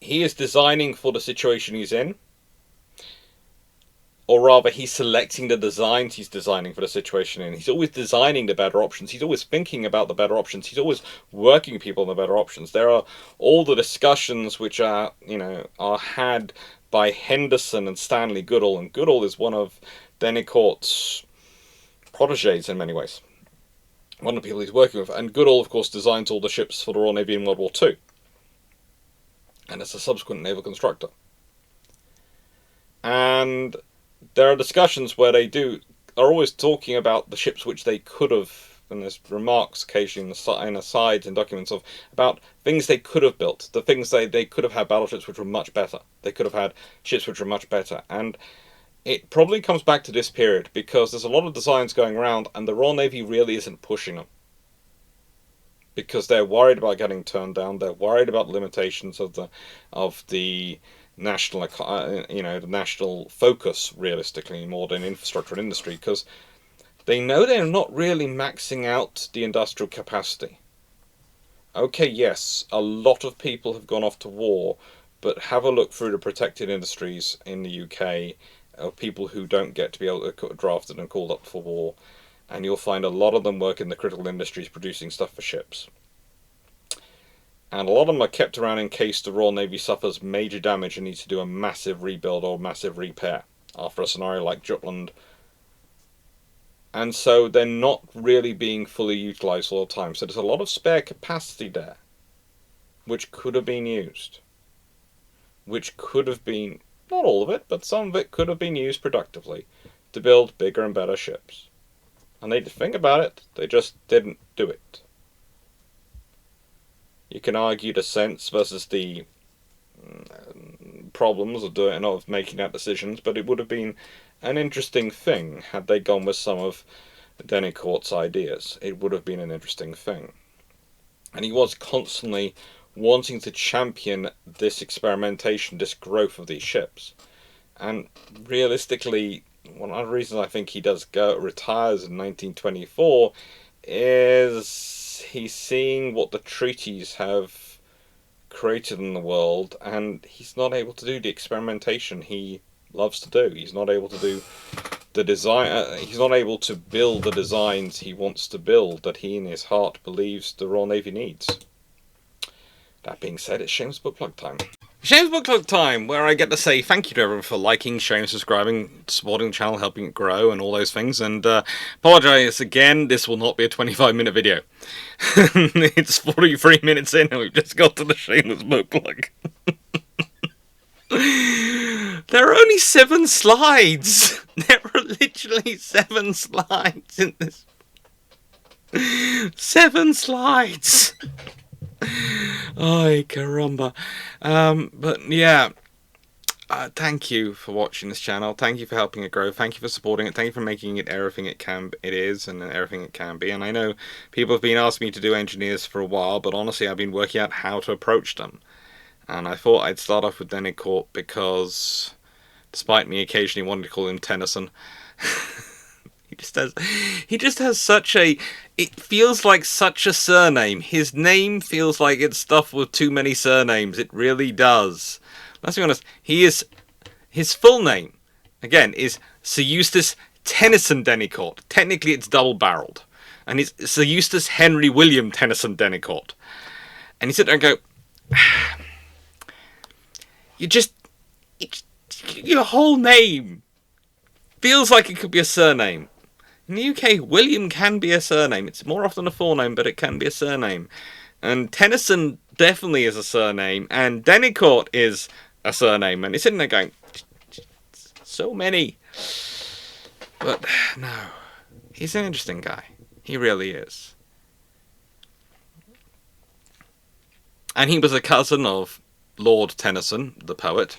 he is designing for the situation he's in, or rather he's selecting the designs he's designing for the situation in. He's always designing the better options. He's always thinking about the better options. He's always working with people on the better options. There are all the discussions which are had by Henderson and Stanley Goodall, and Goodall is one of Denicourt's protégés in many ways. One of the people he's working with. And Goodall, of course, designs all the ships for the Royal Navy in World War II. And is a subsequent naval constructor. And there are discussions where they are always talking about the ships which they could have, and there's remarks occasionally in asides and documents about things they could have built, the things they could have had battleships which were much better. They could have had ships which were much better. And it probably comes back to this period, because there's a lot of designs going around and the Royal Navy really isn't pushing them. Because they're worried about getting turned down, they're worried about the limitations of the national, the national focus, realistically, more than infrastructure and industry, because they know they're not really maxing out the industrial capacity. Okay, yes, a lot of people have gone off to war, but have a look through the protected industries in the UK of people who don't get to be able to drafted and called up for war, and you'll find a lot of them work in the critical industries producing stuff for ships. And a lot of them are kept around in case the Royal Navy suffers major damage and needs to do a massive rebuild or massive repair after a scenario like Jutland. And so they're not really being fully utilised all the time. So there's a lot of spare capacity there, which could have been used. Which could have been, not all of it, but some of it could have been used productively to build bigger and better ships. And they think about it, they just didn't do it. You can argue the sense versus the problems of doing and of making that decisions, but it would have been an interesting thing had they gone with some of Denicourt's ideas. It would have been an interesting thing. And he was constantly wanting to champion this experimentation, this growth of these ships. And realistically, one of the reasons I think he retires in 1924 is he's seeing what the treaties have created in the world, and he's not able to do the experimentation he loves to do. He's not able to do the design. He's not able to build the designs he wants to build that he in his heart believes the Royal Navy needs. That being said, it's Shameless Book Plug time. Shameless Book Club time, where I get to say thank you to everyone for liking, sharing, subscribing, supporting the channel, helping it grow, and all those things. And apologise again, this will not be a 25-minute video. It's 43 minutes in, and we've just got to the Shameless Book Plug. There are only 7 slides. There are literally 7 slides in this. 7 slides. Ay, caramba. But yeah, thank you for watching this channel. Thank you for helping it grow. Thank you for supporting it. Thank you for making it everything it is and everything it can be. And I know people have been asking me to do engineers for a while, but honestly, I've been working out how to approach them. And I thought I'd start off with Denicourt because, despite me occasionally wanting to call him Tennyson, he just has such a, it feels like such a surname. His name feels like it's stuff with too many surnames. It really does. Let's be honest, his full name, again, is Sir Eustace Tennyson Denicourt. Technically it's double-barreled. And it's Sir Eustace Henry William Tennyson Denicourt. And you sit there and go, your whole name Feels like it could be a surname. In the UK, William can be a surname. It's more often a forename, but it can be a surname. And Tennyson definitely is a surname, and Denicourt is a surname. And he's sitting there going, so many. But no, he's an interesting guy. He really is. And he was a cousin of Lord Tennyson, the poet.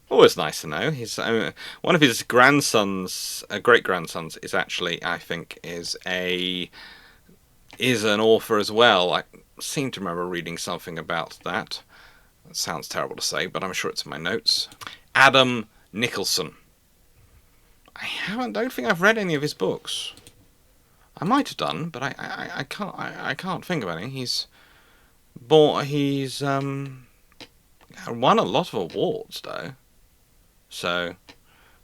Always nice to know. He's one of his grandsons, great grandsons, is actually, I think, is an author as well. I seem to remember reading something about that. It sounds terrible to say, but I'm sure it's in my notes. Adam Nicholson. Don't think I've read any of his books. I might have done, but I can't think of any. He's won a lot of awards though. So,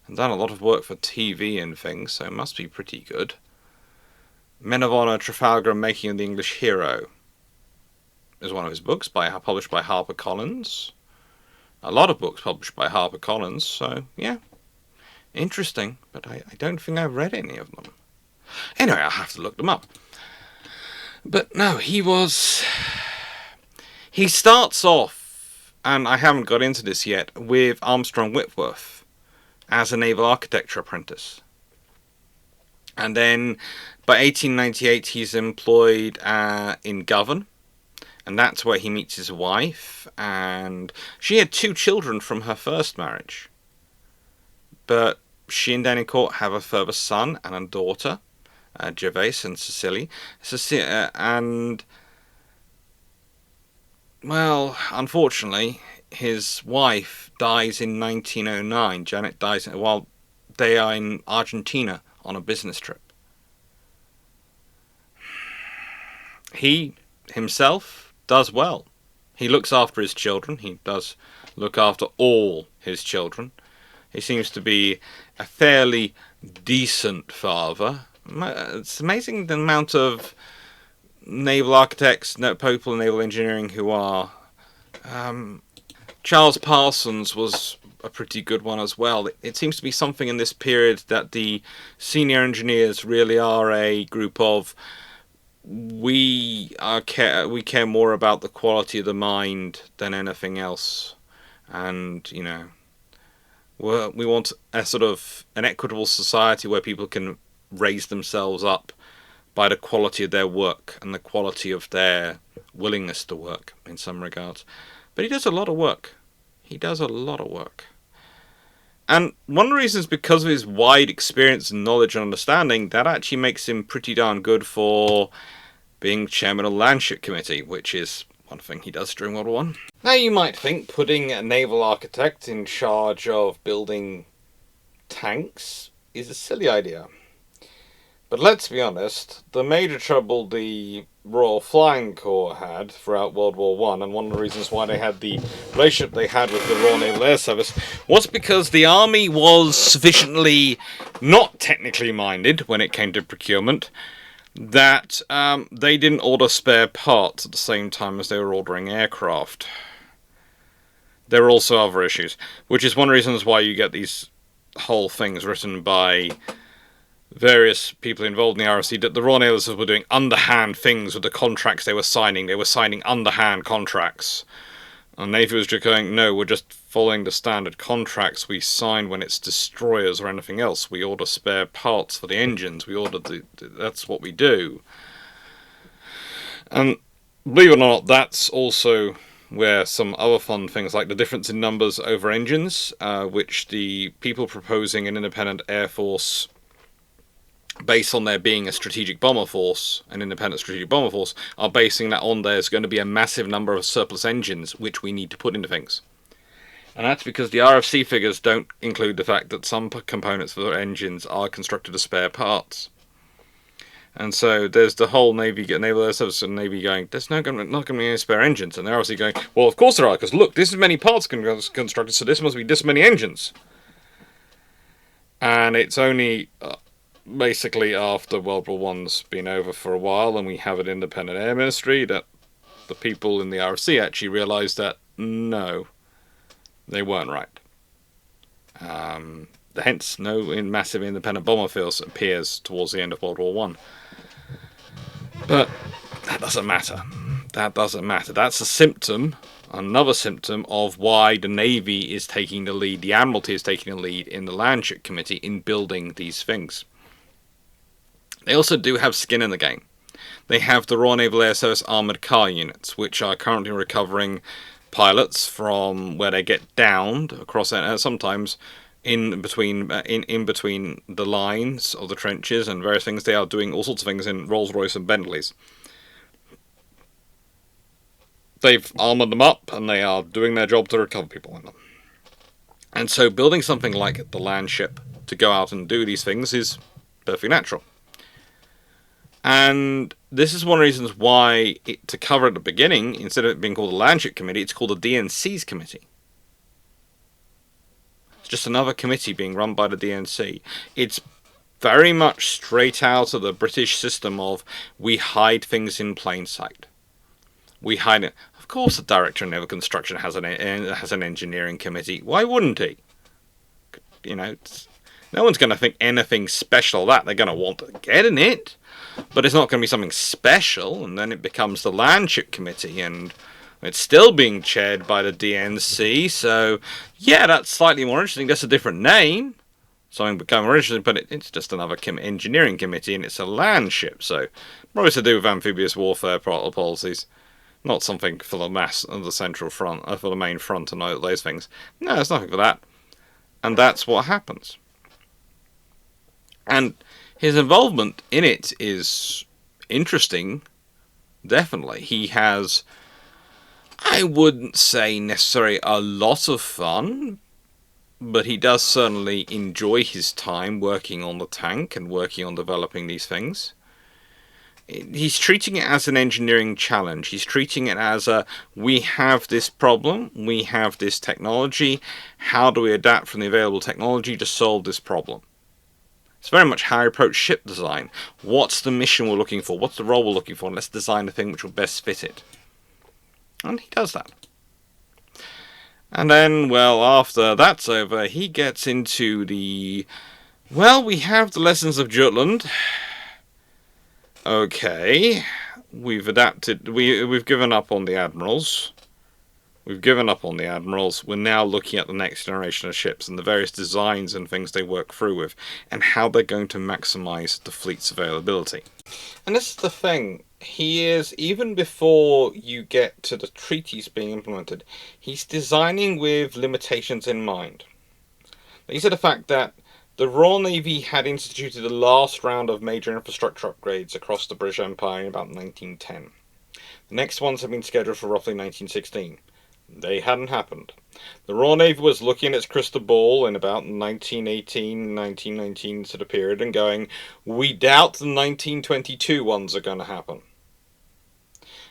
and done a lot of work for TV and things, so it must be pretty good. Men of Honor, Trafalgar, and Making of the English Hero is one of his books, published by HarperCollins. A lot of books published by HarperCollins, so yeah, interesting, but I don't think I've read any of them. Anyway, I'll have to look them up. But no, he starts off, and I haven't got into this yet, with Armstrong Whitworth as a naval architecture apprentice. And then by 1898 he's employed in Govan, and that's where he meets his wife, and she had 2 children from her first marriage. But she and Denicourt have a further son and a daughter, Gervase and Cecily. And, well, unfortunately, his wife dies in 1909. Janet dies while they are in Argentina on a business trip. He himself does well. He looks after his children. He does look after all his children. He seems to be a fairly decent father. It's amazing the amount of naval architects, people in naval engineering who are... Charles Parsons was a pretty good one as well. It seems to be something in this period that the senior engineers really are a group of... We care more about the quality of the mind than anything else. And, you know... we want a sort of an equitable society where people can raise themselves up by the quality of their work and the quality of their willingness to work in some regards. But he does a lot of work. He does a lot of work. And one of the reasons, because of his wide experience and knowledge and understanding, that actually makes him pretty darn good for being chairman of the Landship Committee, which is one thing he does during World War I. Now you might think putting a naval architect in charge of building tanks is a silly idea. But let's be honest, the major trouble the Royal Flying Corps had throughout World War I, and one of the reasons why they had the relationship they had with the Royal Naval Air Service, was because the Army was sufficiently not technically minded when it came to procurement, that they didn't order spare parts at the same time as they were ordering aircraft. There were also other issues, which is one of the reasons why you get these whole things written by various people involved in the RFC, that the Royal Naval Service were doing underhand things with the contracts they were signing. They were signing underhand contracts. And Navy was just going, no, we're just following the standard contracts we sign when it's destroyers or anything else. We order spare parts for the engines. That's what we do. And believe it or not, that's also where some other fun things, like the difference in numbers over engines, which the people proposing an independent air force, based on there being a strategic bomber force, an independent strategic bomber force, are basing that on there's going to be a massive number of surplus engines which we need to put into things. And that's because the RFC figures don't include the fact that some components for the engines are constructed as spare parts. And so there's the whole Naval Air Service and Navy going, there's not going to be any spare engines. And they're obviously going, well, of course there are, because look, this is many parts constructed, so this must be this many engines. And it's only... basically after World War I's been over for a while and we have an independent air ministry, that the people in the RFC actually realised that no, they weren't right. Hence, no massive independent bomber fields appears towards the end of World War One. But that doesn't matter. That doesn't matter. That's a symptom, another symptom of why the Navy is taking the lead, the Admiralty is taking the lead in the Landship Committee in building these things. They also do have skin in the game. They have the Royal Naval Air Service Armoured Car Units, which are currently recovering pilots from where they get downed across, sometimes in between the lines of the trenches and various things. They are doing all sorts of things in Rolls-Royce and Bentleys. They've armoured them up, and they are doing their job to recover people in them. And so building something like the Landship to go out and do these things is perfectly natural. And this is one of the reasons why, to cover at the beginning, instead of it being called the Landship Committee, it's called the DNC's Committee. It's just another committee being run by the DNC. It's very much straight out of the British system of, we hide things in plain sight. We hide it. Of course the Director of Naval Construction has an engineering committee. Why wouldn't he? You know, no one's going to think anything special that they're going to want to get in it. But it's not going to be something special, and then it becomes the Landship Committee, and it's still being chaired by the DNC, so yeah, that's slightly more interesting. That's a different name. Something become more interesting, but it's just another engineering committee, and it's a Landship, so probably to do with amphibious warfare policies. Not something for the mass of the central front, for the main front and all those things. No, it's nothing for that. And that's what happens. And his involvement in it is interesting, definitely. He has, I wouldn't say necessarily a lot of fun, but he does certainly enjoy his time working on the tank and working on developing these things. He's treating it as an engineering challenge. He's treating it as we have this problem, we have this technology, how do we adapt from the available technology to solve this problem? It's very much how I approach ship design. What's the mission we're looking for? What's the role we're looking for? And let's design the thing which will best fit it. And he does that. And then, well, after that's over, he gets into we have the lessons of Jutland. Okay, we've adapted, we've given up on the admirals. We're now looking at the next generation of ships and the various designs and things they work through with, and how they're going to maximize the fleet's availability. And this is the thing, he is, even before you get to the treaties being implemented, he's designing with limitations in mind. These are the fact that the Royal Navy had instituted the last round of major infrastructure upgrades across the British Empire in about 1910. The next ones have been scheduled for roughly 1916. They hadn't happened. The Royal Navy was looking at its crystal ball in about 1918, 1919 sort of period and going, we doubt the 1922 ones are going to happen.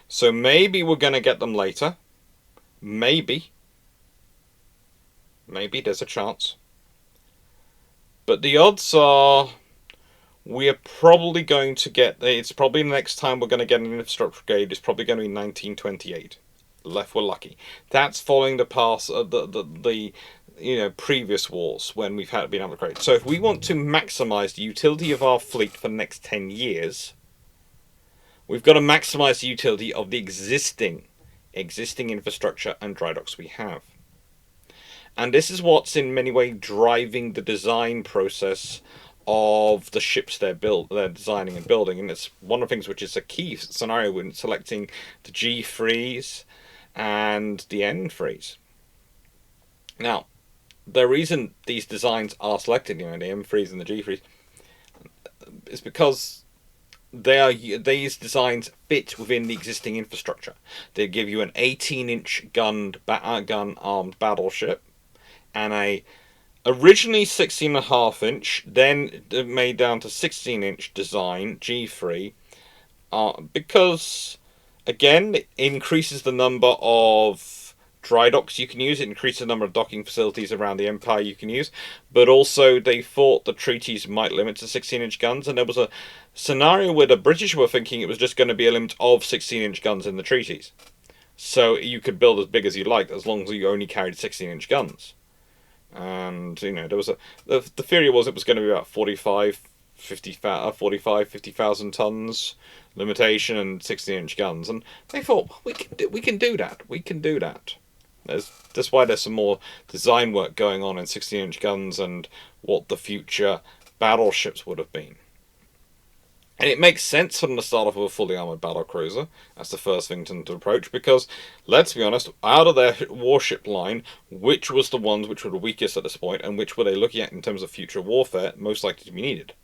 So maybe we're going to get them later. Maybe. Maybe there's a chance. But the odds are we are probably going to get, it's probably the next time we're going to get an infrastructure upgrade is probably going to be 1928. Left we're lucky. That's following the path of the previous wars when we've been upgraded. So if we want to maximise the utility of our fleet for the next 10 years, we've got to maximise the utility of the existing infrastructure and dry docks we have. And this is what's in many ways driving the design process of the ships they're designing and building. And it's one of the things which is a key scenario when selecting the G3s and the N3s. Now, the reason these designs are selected, the M3s and the G3s, is because these designs fit within the existing infrastructure. They give you an 18-inch gun-armed battleship and a originally 16.5-inch, then made down to 16-inch design G3, because again, it increases the number of dry docks you can use, it increases the number of docking facilities around the Empire you can use, but also they thought the treaties might limit to 16-inch guns, and there was a scenario where the British were thinking it was just going to be a limit of 16-inch guns in the treaties. So you could build as big as you liked, as long as you only carried 16-inch guns. And, there was the theory was it was going to be about 50,000 tons limitation and 16-inch guns. And they thought, well, we can do that. We can do that. That's why there's some more design work going on in 16-inch guns and what the future battleships would have been. And it makes sense for them to start off with a fully armoured battlecruiser. That's the first thing to approach, because, let's be honest, out of their warship line, which was the ones which were the weakest at this point, and which were they looking at in terms of future warfare most likely to be needed?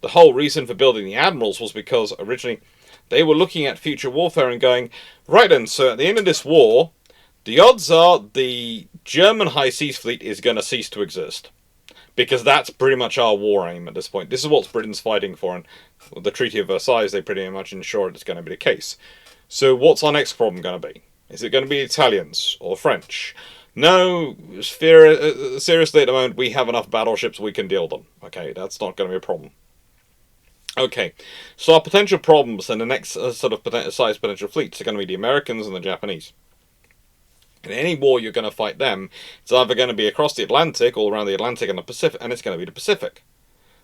The whole reason for building the Admirals was because, originally, they were looking at future warfare and going, right then, so at the end of this war, the odds are the German High Seas Fleet is going to cease to exist. Because that's pretty much our war aim at this point. This is what Britain's fighting for, and with the Treaty of Versailles, they pretty much ensure it's going to be the case. So what's our next problem going to be? Is it going to be Italians or French? No, seriously, at the moment, we have enough battleships, we can deal with them. Okay, that's not going to be a problem. Okay, so our potential problems and the next sort of size potential fleets are going to be the Americans and the Japanese. In any war you're going to fight them, it's either going to be across the Atlantic, all around the Atlantic and the Pacific, and it's going to be the Pacific.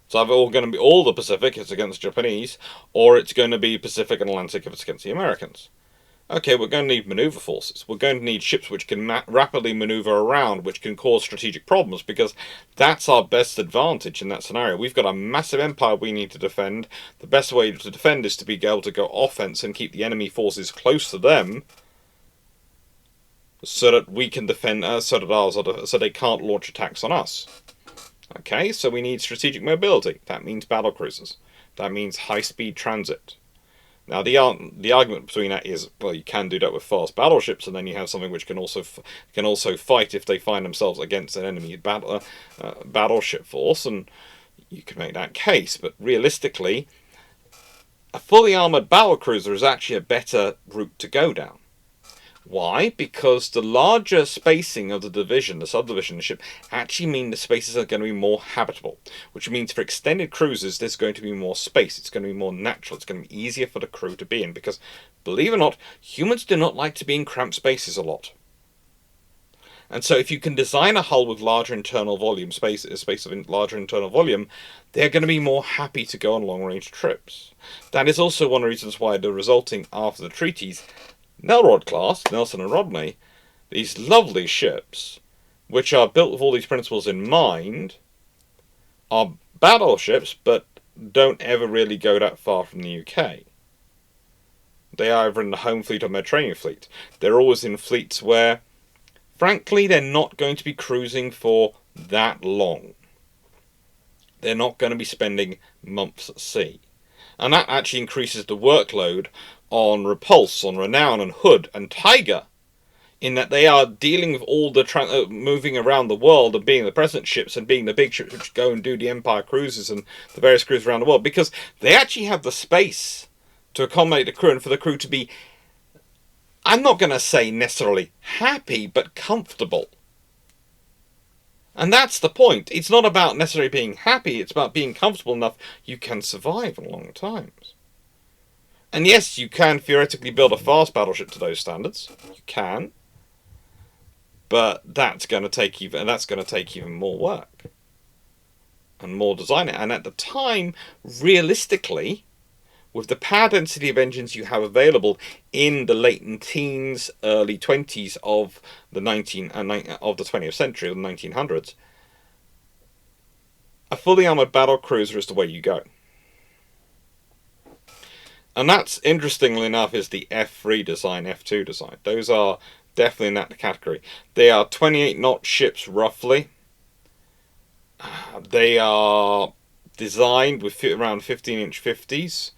It's either going to be all the Pacific if it's against the Japanese, or it's going to be Pacific and Atlantic if it's against the Americans. Okay, we're going to need maneuver forces. We're going to need ships which can rapidly maneuver around, which can cause strategic problems, because that's our best advantage in that scenario. We've got a massive empire we need to defend. The best way to defend is to be able to go offense and keep the enemy forces close to them, so that we can defend, so they can't launch attacks on us. Okay, so we need strategic mobility. That means battlecruisers. That means high-speed transit. Now, the argument between that is, well, you can do that with fast battleships, and then you have something which can also fight if they find themselves against an enemy battleship force, and you can make that case. But realistically, a fully armoured battlecruiser is actually a better route to go down. Why? Because the larger spacing of the division, the subdivision of the ship, actually mean the spaces are going to be more habitable. Which means for extended cruises, there's going to be more space. It's going to be more natural. It's going to be easier for the crew to be in. Because, believe it or not, humans do not like to be in cramped spaces a lot. And so if you can design a hull with larger internal volume, space of larger internal volume, they're going to be more happy to go on long-range trips. That is also one of the reasons why the resulting, after the treaties, Nelrod class, Nelson and Rodney, these lovely ships, which are built with all these principles in mind, are battleships, but don't ever really go that far from the UK. They are either in the home fleet or Mediterranean fleet. They're always in fleets where, frankly, they're not going to be cruising for that long. They're not going to be spending months at sea. And that actually increases the workload on Repulse, on Renown and Hood and Tiger, in that they are dealing with all the moving around the world and being the present ships and being the big ships which go and do the Empire cruises and the various cruises around the world, because they actually have the space to accommodate the crew and for the crew to be, I'm not going to say necessarily happy, but comfortable. And that's the point. It's not about necessarily being happy, it's about being comfortable enough you can survive in long times. And yes, you can theoretically build a fast battleship to those standards. You can. But that's going to take even more work. And more design. And at the time, realistically, with the power density of engines you have available in the late teens, early 20s of the 20th century, the 1900s, a fully armoured battlecruiser is the way you go. And that's, interestingly enough, is the F3 design, F2 design. Those are definitely in that category. They are 28-knot ships, roughly. They are designed with around 15-inch 50s.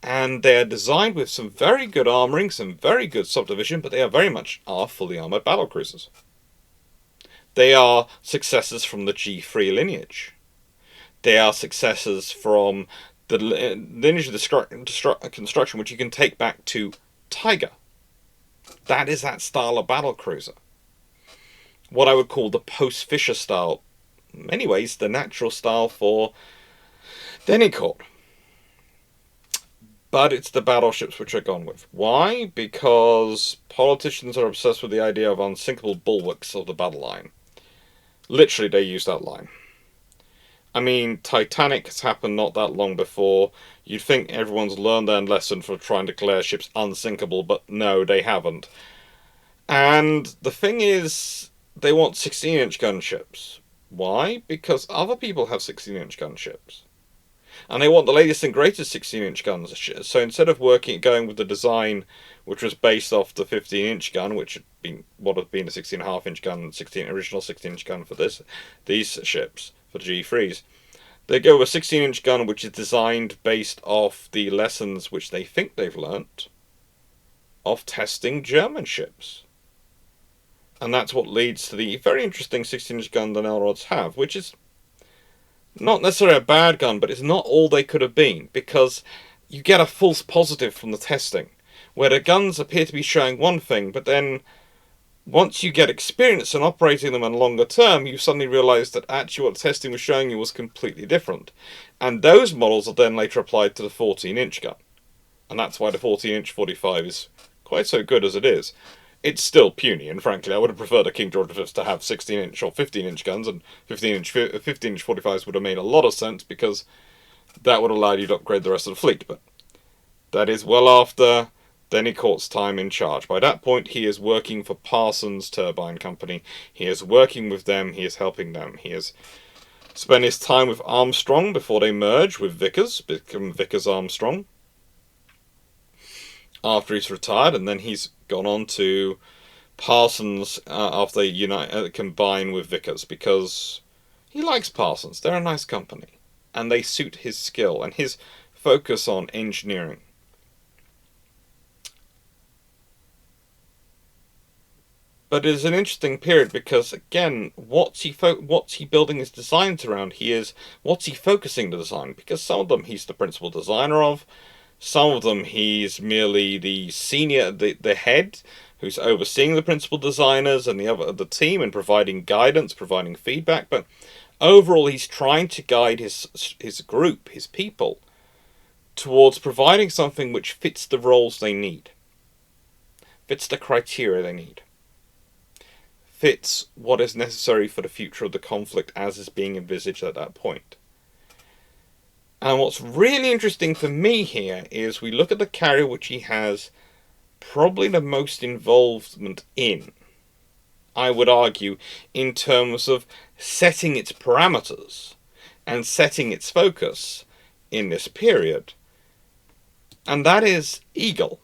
And they are designed with some very good armouring, some very good subdivision, but they are very much fully armoured battlecruisers. They are successors from the G3 lineage. They are successors from the lineage of construction, which you can take back to Tiger. That is that style of battlecruiser. What I would call the post-Fisher style. In many ways, the natural style for Dennicourt. But it's the battleships which are gone with. Why? Because politicians are obsessed with the idea of unsinkable bulwarks of the battle line. Literally, they use that line. I mean, Titanic has happened not that long before. You'd think everyone's learned their lesson for trying to declare ships unsinkable, but no, they haven't. And the thing is, they want 16-inch gunships. Why? Because other people have 16-inch gunships. And they want the latest and greatest 16-inch guns. So instead of going with the design which was based off the 15-inch gun, which would have been a 16.5-inch gun, original 16-inch gun for these ships, for the G3s, they go with a 16-inch gun which is designed based off the lessons which they think they've learnt of testing German ships. And that's what leads to the very interesting 16-inch gun the Nelrods have, which is not necessarily a bad gun, but it's not all they could have been, because you get a false positive from the testing, where the guns appear to be showing one thing, but then once you get experience in operating them on longer term, you suddenly realise that actually what the testing was showing you was completely different. And those models are then later applied to the 14-inch gun. And that's why the 14-inch 45 is quite so good as it is. It's still puny, and frankly, I would have preferred a King George V to have 16-inch or 15-inch guns, and 15-inch 45s would have made a lot of sense, because that would allow you to upgrade the rest of the fleet. But that is well after Dennicourt's time in charge. By that point, he is working for Parsons Turbine Company. He is working with them. He is helping them. He has spent his time with Armstrong before they merge with Vickers, become Vickers Armstrong, after he's retired, and then he's gone on to Parsons after they combine with Vickers, because he likes Parsons. They're a nice company, and they suit his skill and his focus on engineering. But it is an interesting period because, again, what's he building his designs around? What's he focusing the design? Because some of them he's the principal designer of, some of them he's merely the senior, the head, who's overseeing the principal designers and the team and providing guidance, providing feedback. But overall, he's trying to guide his group, his people, towards providing something which fits the roles they need, fits the criteria they need, fits what is necessary for the future of the conflict as is being envisaged at that point. And what's really interesting for me here is we look at the carrier which he has probably the most involvement in, I would argue, in terms of setting its parameters and setting its focus in this period. And that is Eagle.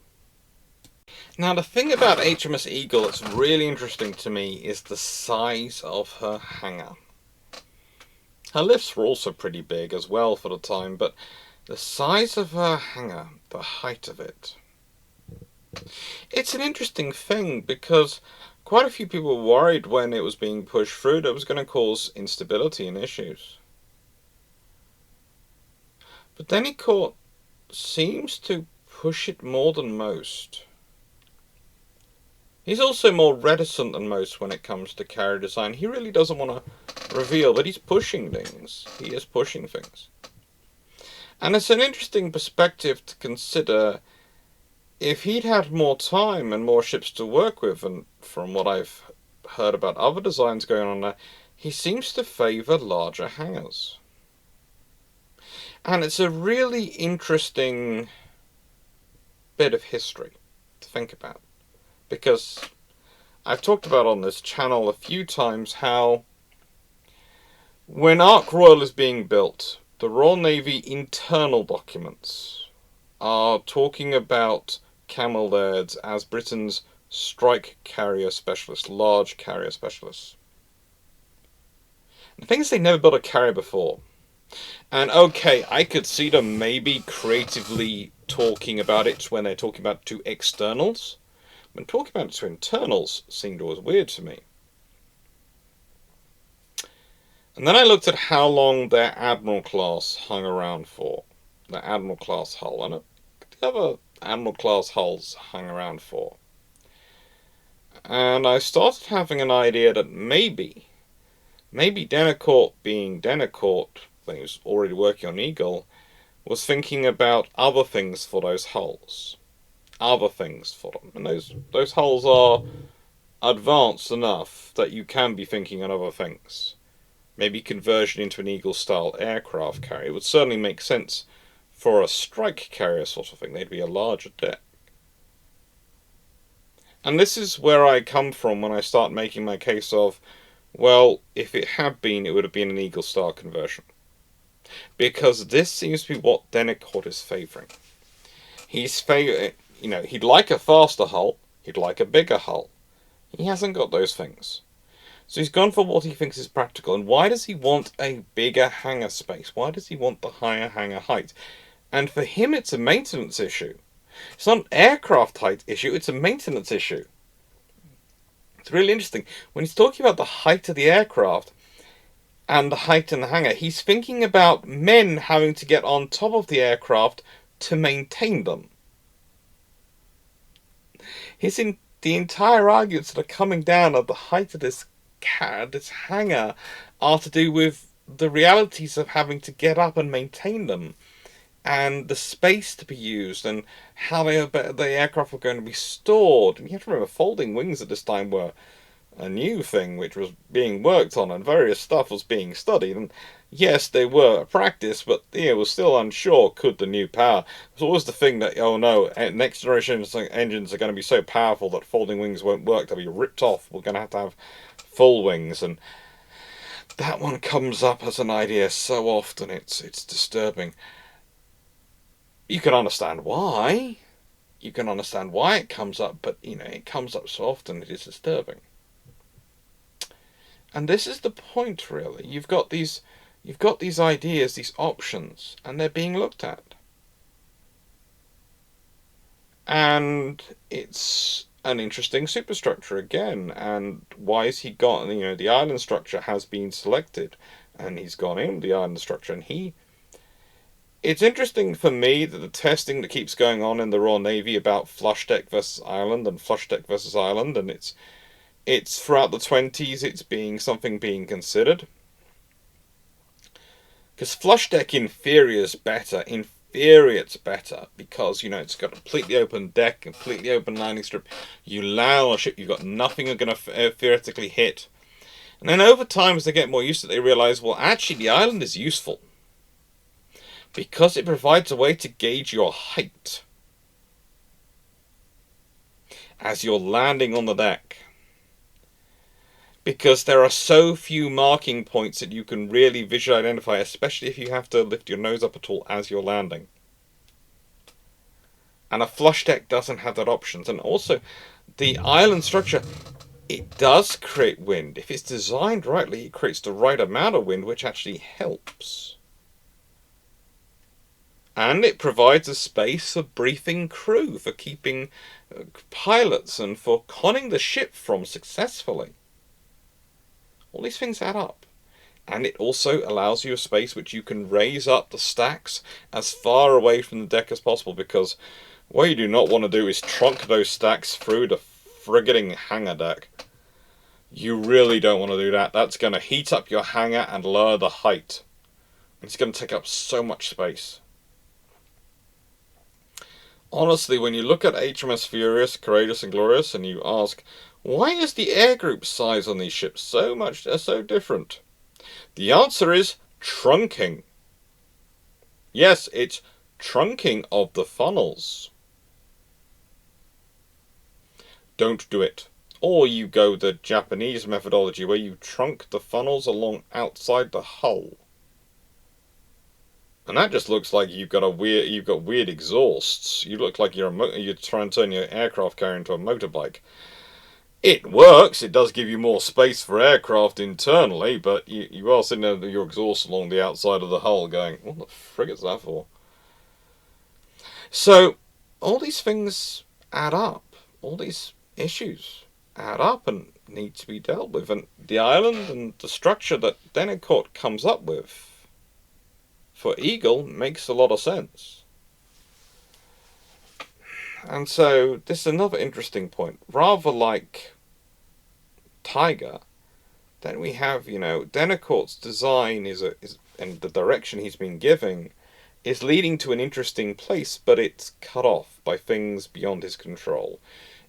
Now, the thing about HMS Eagle that's really interesting to me is the size of her hangar. Her lifts were also pretty big as well for the time, but the size of her hangar, the height of it. It's an interesting thing because quite a few people were worried when it was being pushed through that it was going to cause instability and issues. But Dennicourt seems to push it more than most. He's also more reticent than most when it comes to carrier design. He really doesn't want to reveal that he's pushing things. He is pushing things. And it's an interesting perspective to consider. If he'd had more time and more ships to work with, and from what I've heard about other designs going on there, he seems to favour larger hangars. And it's a really interesting bit of history to think about. Because I've talked about on this channel a few times how when Ark Royal is being built, the Royal Navy internal documents are talking about Camel Laird's as Britain's strike carrier specialist, large carrier specialist. The thing is, they never built a carrier before. And okay, I could see them maybe creatively talking about it when they're talking about to externals. When talking about it to internals seemed always weird to me. And then I looked at how long their Admiral class hung around for. The Admiral class hull. And the other Admiral class hulls hung around for. And I started having an idea that maybe Dennicourt, being Dennicourt, when he was already working on Eagle, was thinking about other things for those hulls. Other things for them. And those hulls are advanced enough that you can be thinking on other things. Maybe conversion into an Eagle-style aircraft carrier. It would certainly make sense for a strike carrier sort of thing. They'd be a larger deck. And this is where I come from when I start making my case of, well, if it had been, it would have been an Eagle-style conversion. Because this seems to be what Dennicourt is favouring. He'd like a faster hull, he'd like a bigger hull. He hasn't got those things. So he's gone for what he thinks is practical. And why does he want a bigger hangar space? Why does he want the higher hangar height? And for him, it's a maintenance issue. It's not an aircraft height issue, it's a maintenance issue. It's really interesting. When he's talking about the height of the aircraft and the height in the hangar, he's thinking about men having to get on top of the aircraft to maintain them. The entire arguments that are coming down at the height of this hangar are to do with the realities of having to get up and maintain them, and the space to be used, and how the aircraft were going to be stored. And you have to remember, folding wings at this time were a new thing which was being worked on, and various stuff was being studied. And yes, they were a practice, but it was still unsure, could the new power. It was always the thing that, oh no, next generation engines are going to be so powerful that folding wings won't work, they'll be ripped off, we're going to have full wings. And that one comes up as an idea so often, it's disturbing. You can understand why. You can understand why it comes up, but it comes up so often it is disturbing. And this is the point, really. You've got these ideas, these options, and they're being looked at. And it's an interesting superstructure again. And why has he got, the island structure has been selected, and he's gone in with the island structure, and it's interesting for me that the testing that keeps going on in the Royal Navy about flush deck versus island and flush deck versus island, and it's throughout the 20s it's being considered. Because flush deck in theory is better. In theory it's better because, it's got a completely open deck, completely open landing strip. You land on a ship, you've got nothing you're going to theoretically hit. And then over time, as they get more used to it, they realise, well, actually the island is useful. Because it provides a way to gauge your height as you're landing on the deck. Because there are so few marking points that you can really visually identify, especially if you have to lift your nose up at all as you're landing. And a flush deck doesn't have that option. And also, the island structure, it does create wind. If it's designed rightly, it creates the right amount of wind, which actually helps. And it provides a space for briefing crew, for keeping pilots, and for conning the ship from successfully. All these things add up. And it also allows you a space which you can raise up the stacks as far away from the deck as possible, because what you do not want to do is trunk those stacks through the frigating hangar deck. You really don't want to do that. That's going to heat up your hangar and lower the height. It's going to take up so much space. Honestly, when you look at HMS Furious, Courageous and Glorious, and you ask, why is the air group size on these ships so different? The answer is trunking. Yes, it's trunking of the funnels. Don't do it. Or you go the Japanese methodology where you trunk the funnels along outside the hull. And that just looks like you've got weird exhausts. You look like you're trying to turn your aircraft carrier into a motorbike. It works. It does give you more space for aircraft internally, but you are sitting there with your exhaust along the outside of the hull going, what the frig is that for? So, all these things add up. All these issues add up and need to be dealt with. And the island and the structure that Dennicourt comes up with for Eagle makes a lot of sense. And so this is another interesting point. Rather like Tiger, then we have, Dennicourt's design and the direction he's been giving is leading to an interesting place, but it's cut off by things beyond his control.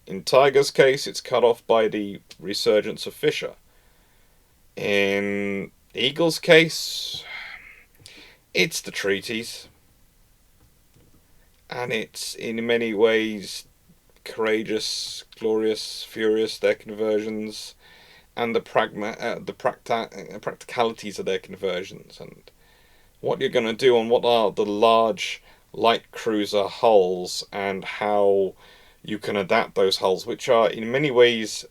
In Tiger's case, it's cut off by the resurgence of Fisher. In Eagle's case, it's the treaties. And it's in many ways courageous, glorious, furious, their conversions, and the practicalities of their conversions, and what you're going to do on what are the large light cruiser hulls, and how you can adapt those hulls, which are in many ways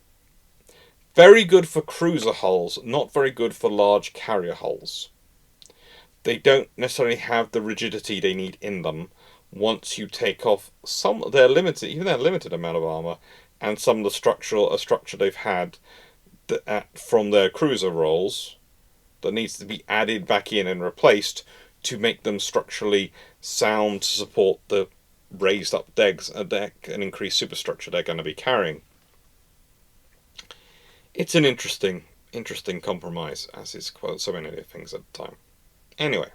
very good for cruiser hulls, not very good for large carrier hulls. They don't necessarily have the rigidity they need in them once you take off some of their limited amount of armour, and some of the structure they've had from their cruiser rolls that needs to be added back in and replaced to make them structurally sound to support the raised up deck and increased superstructure they're going to be carrying. It's an interesting compromise, as is quite so many things at the time. Anyway,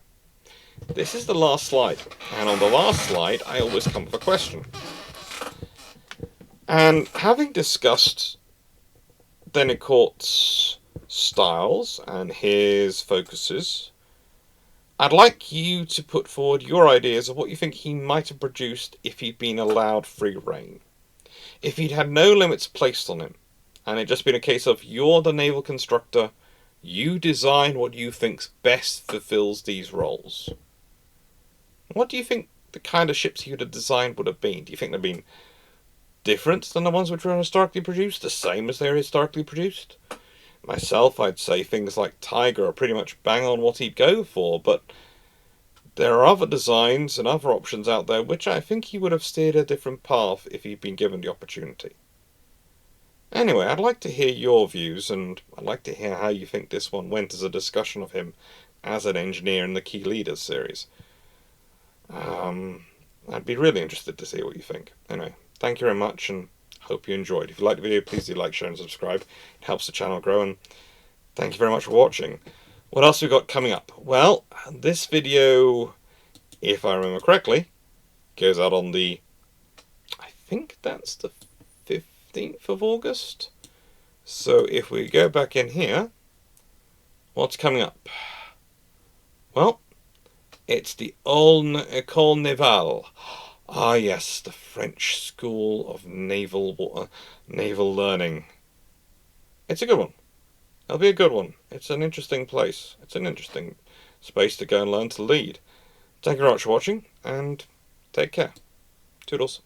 this is the last slide, and on the last slide I always come with a question. And having discussed Denicourt's styles and his focuses, I'd like you to put forward your ideas of what you think he might have produced if he'd been allowed free rein. If he'd had no limits placed on him, and it just been a case of, you're the naval constructor, you design what you think's best fulfills these roles. What do you think the kind of ships he would have designed would have been? Do you think they'd been different than the ones which were historically produced? The same as they were historically produced? Myself, I'd say things like Tiger are pretty much bang on what he'd go for, but there are other designs and other options out there which I think he would have steered a different path if he'd been given the opportunity. Anyway, I'd like to hear your views, and I'd like to hear how you think this one went as a discussion of him as an engineer in the Key Leaders series. I'd be really interested to see what you think. Anyway, thank you very much, and hope you enjoyed. If you liked the video, please do like, share and subscribe. It helps the channel grow, and thank you very much for watching. What else have we got coming up? Well, this video, if I remember correctly, goes out on the, I think that's the 15th of August. So if we go back in here, what's coming up? Well, it's the École Naval. Ah yes, the French School of Naval Learning. It's a good one. It'll be a good one. It's an interesting place. It's an interesting space to go and learn to lead. Thank you very much for watching, and take care. Toodles.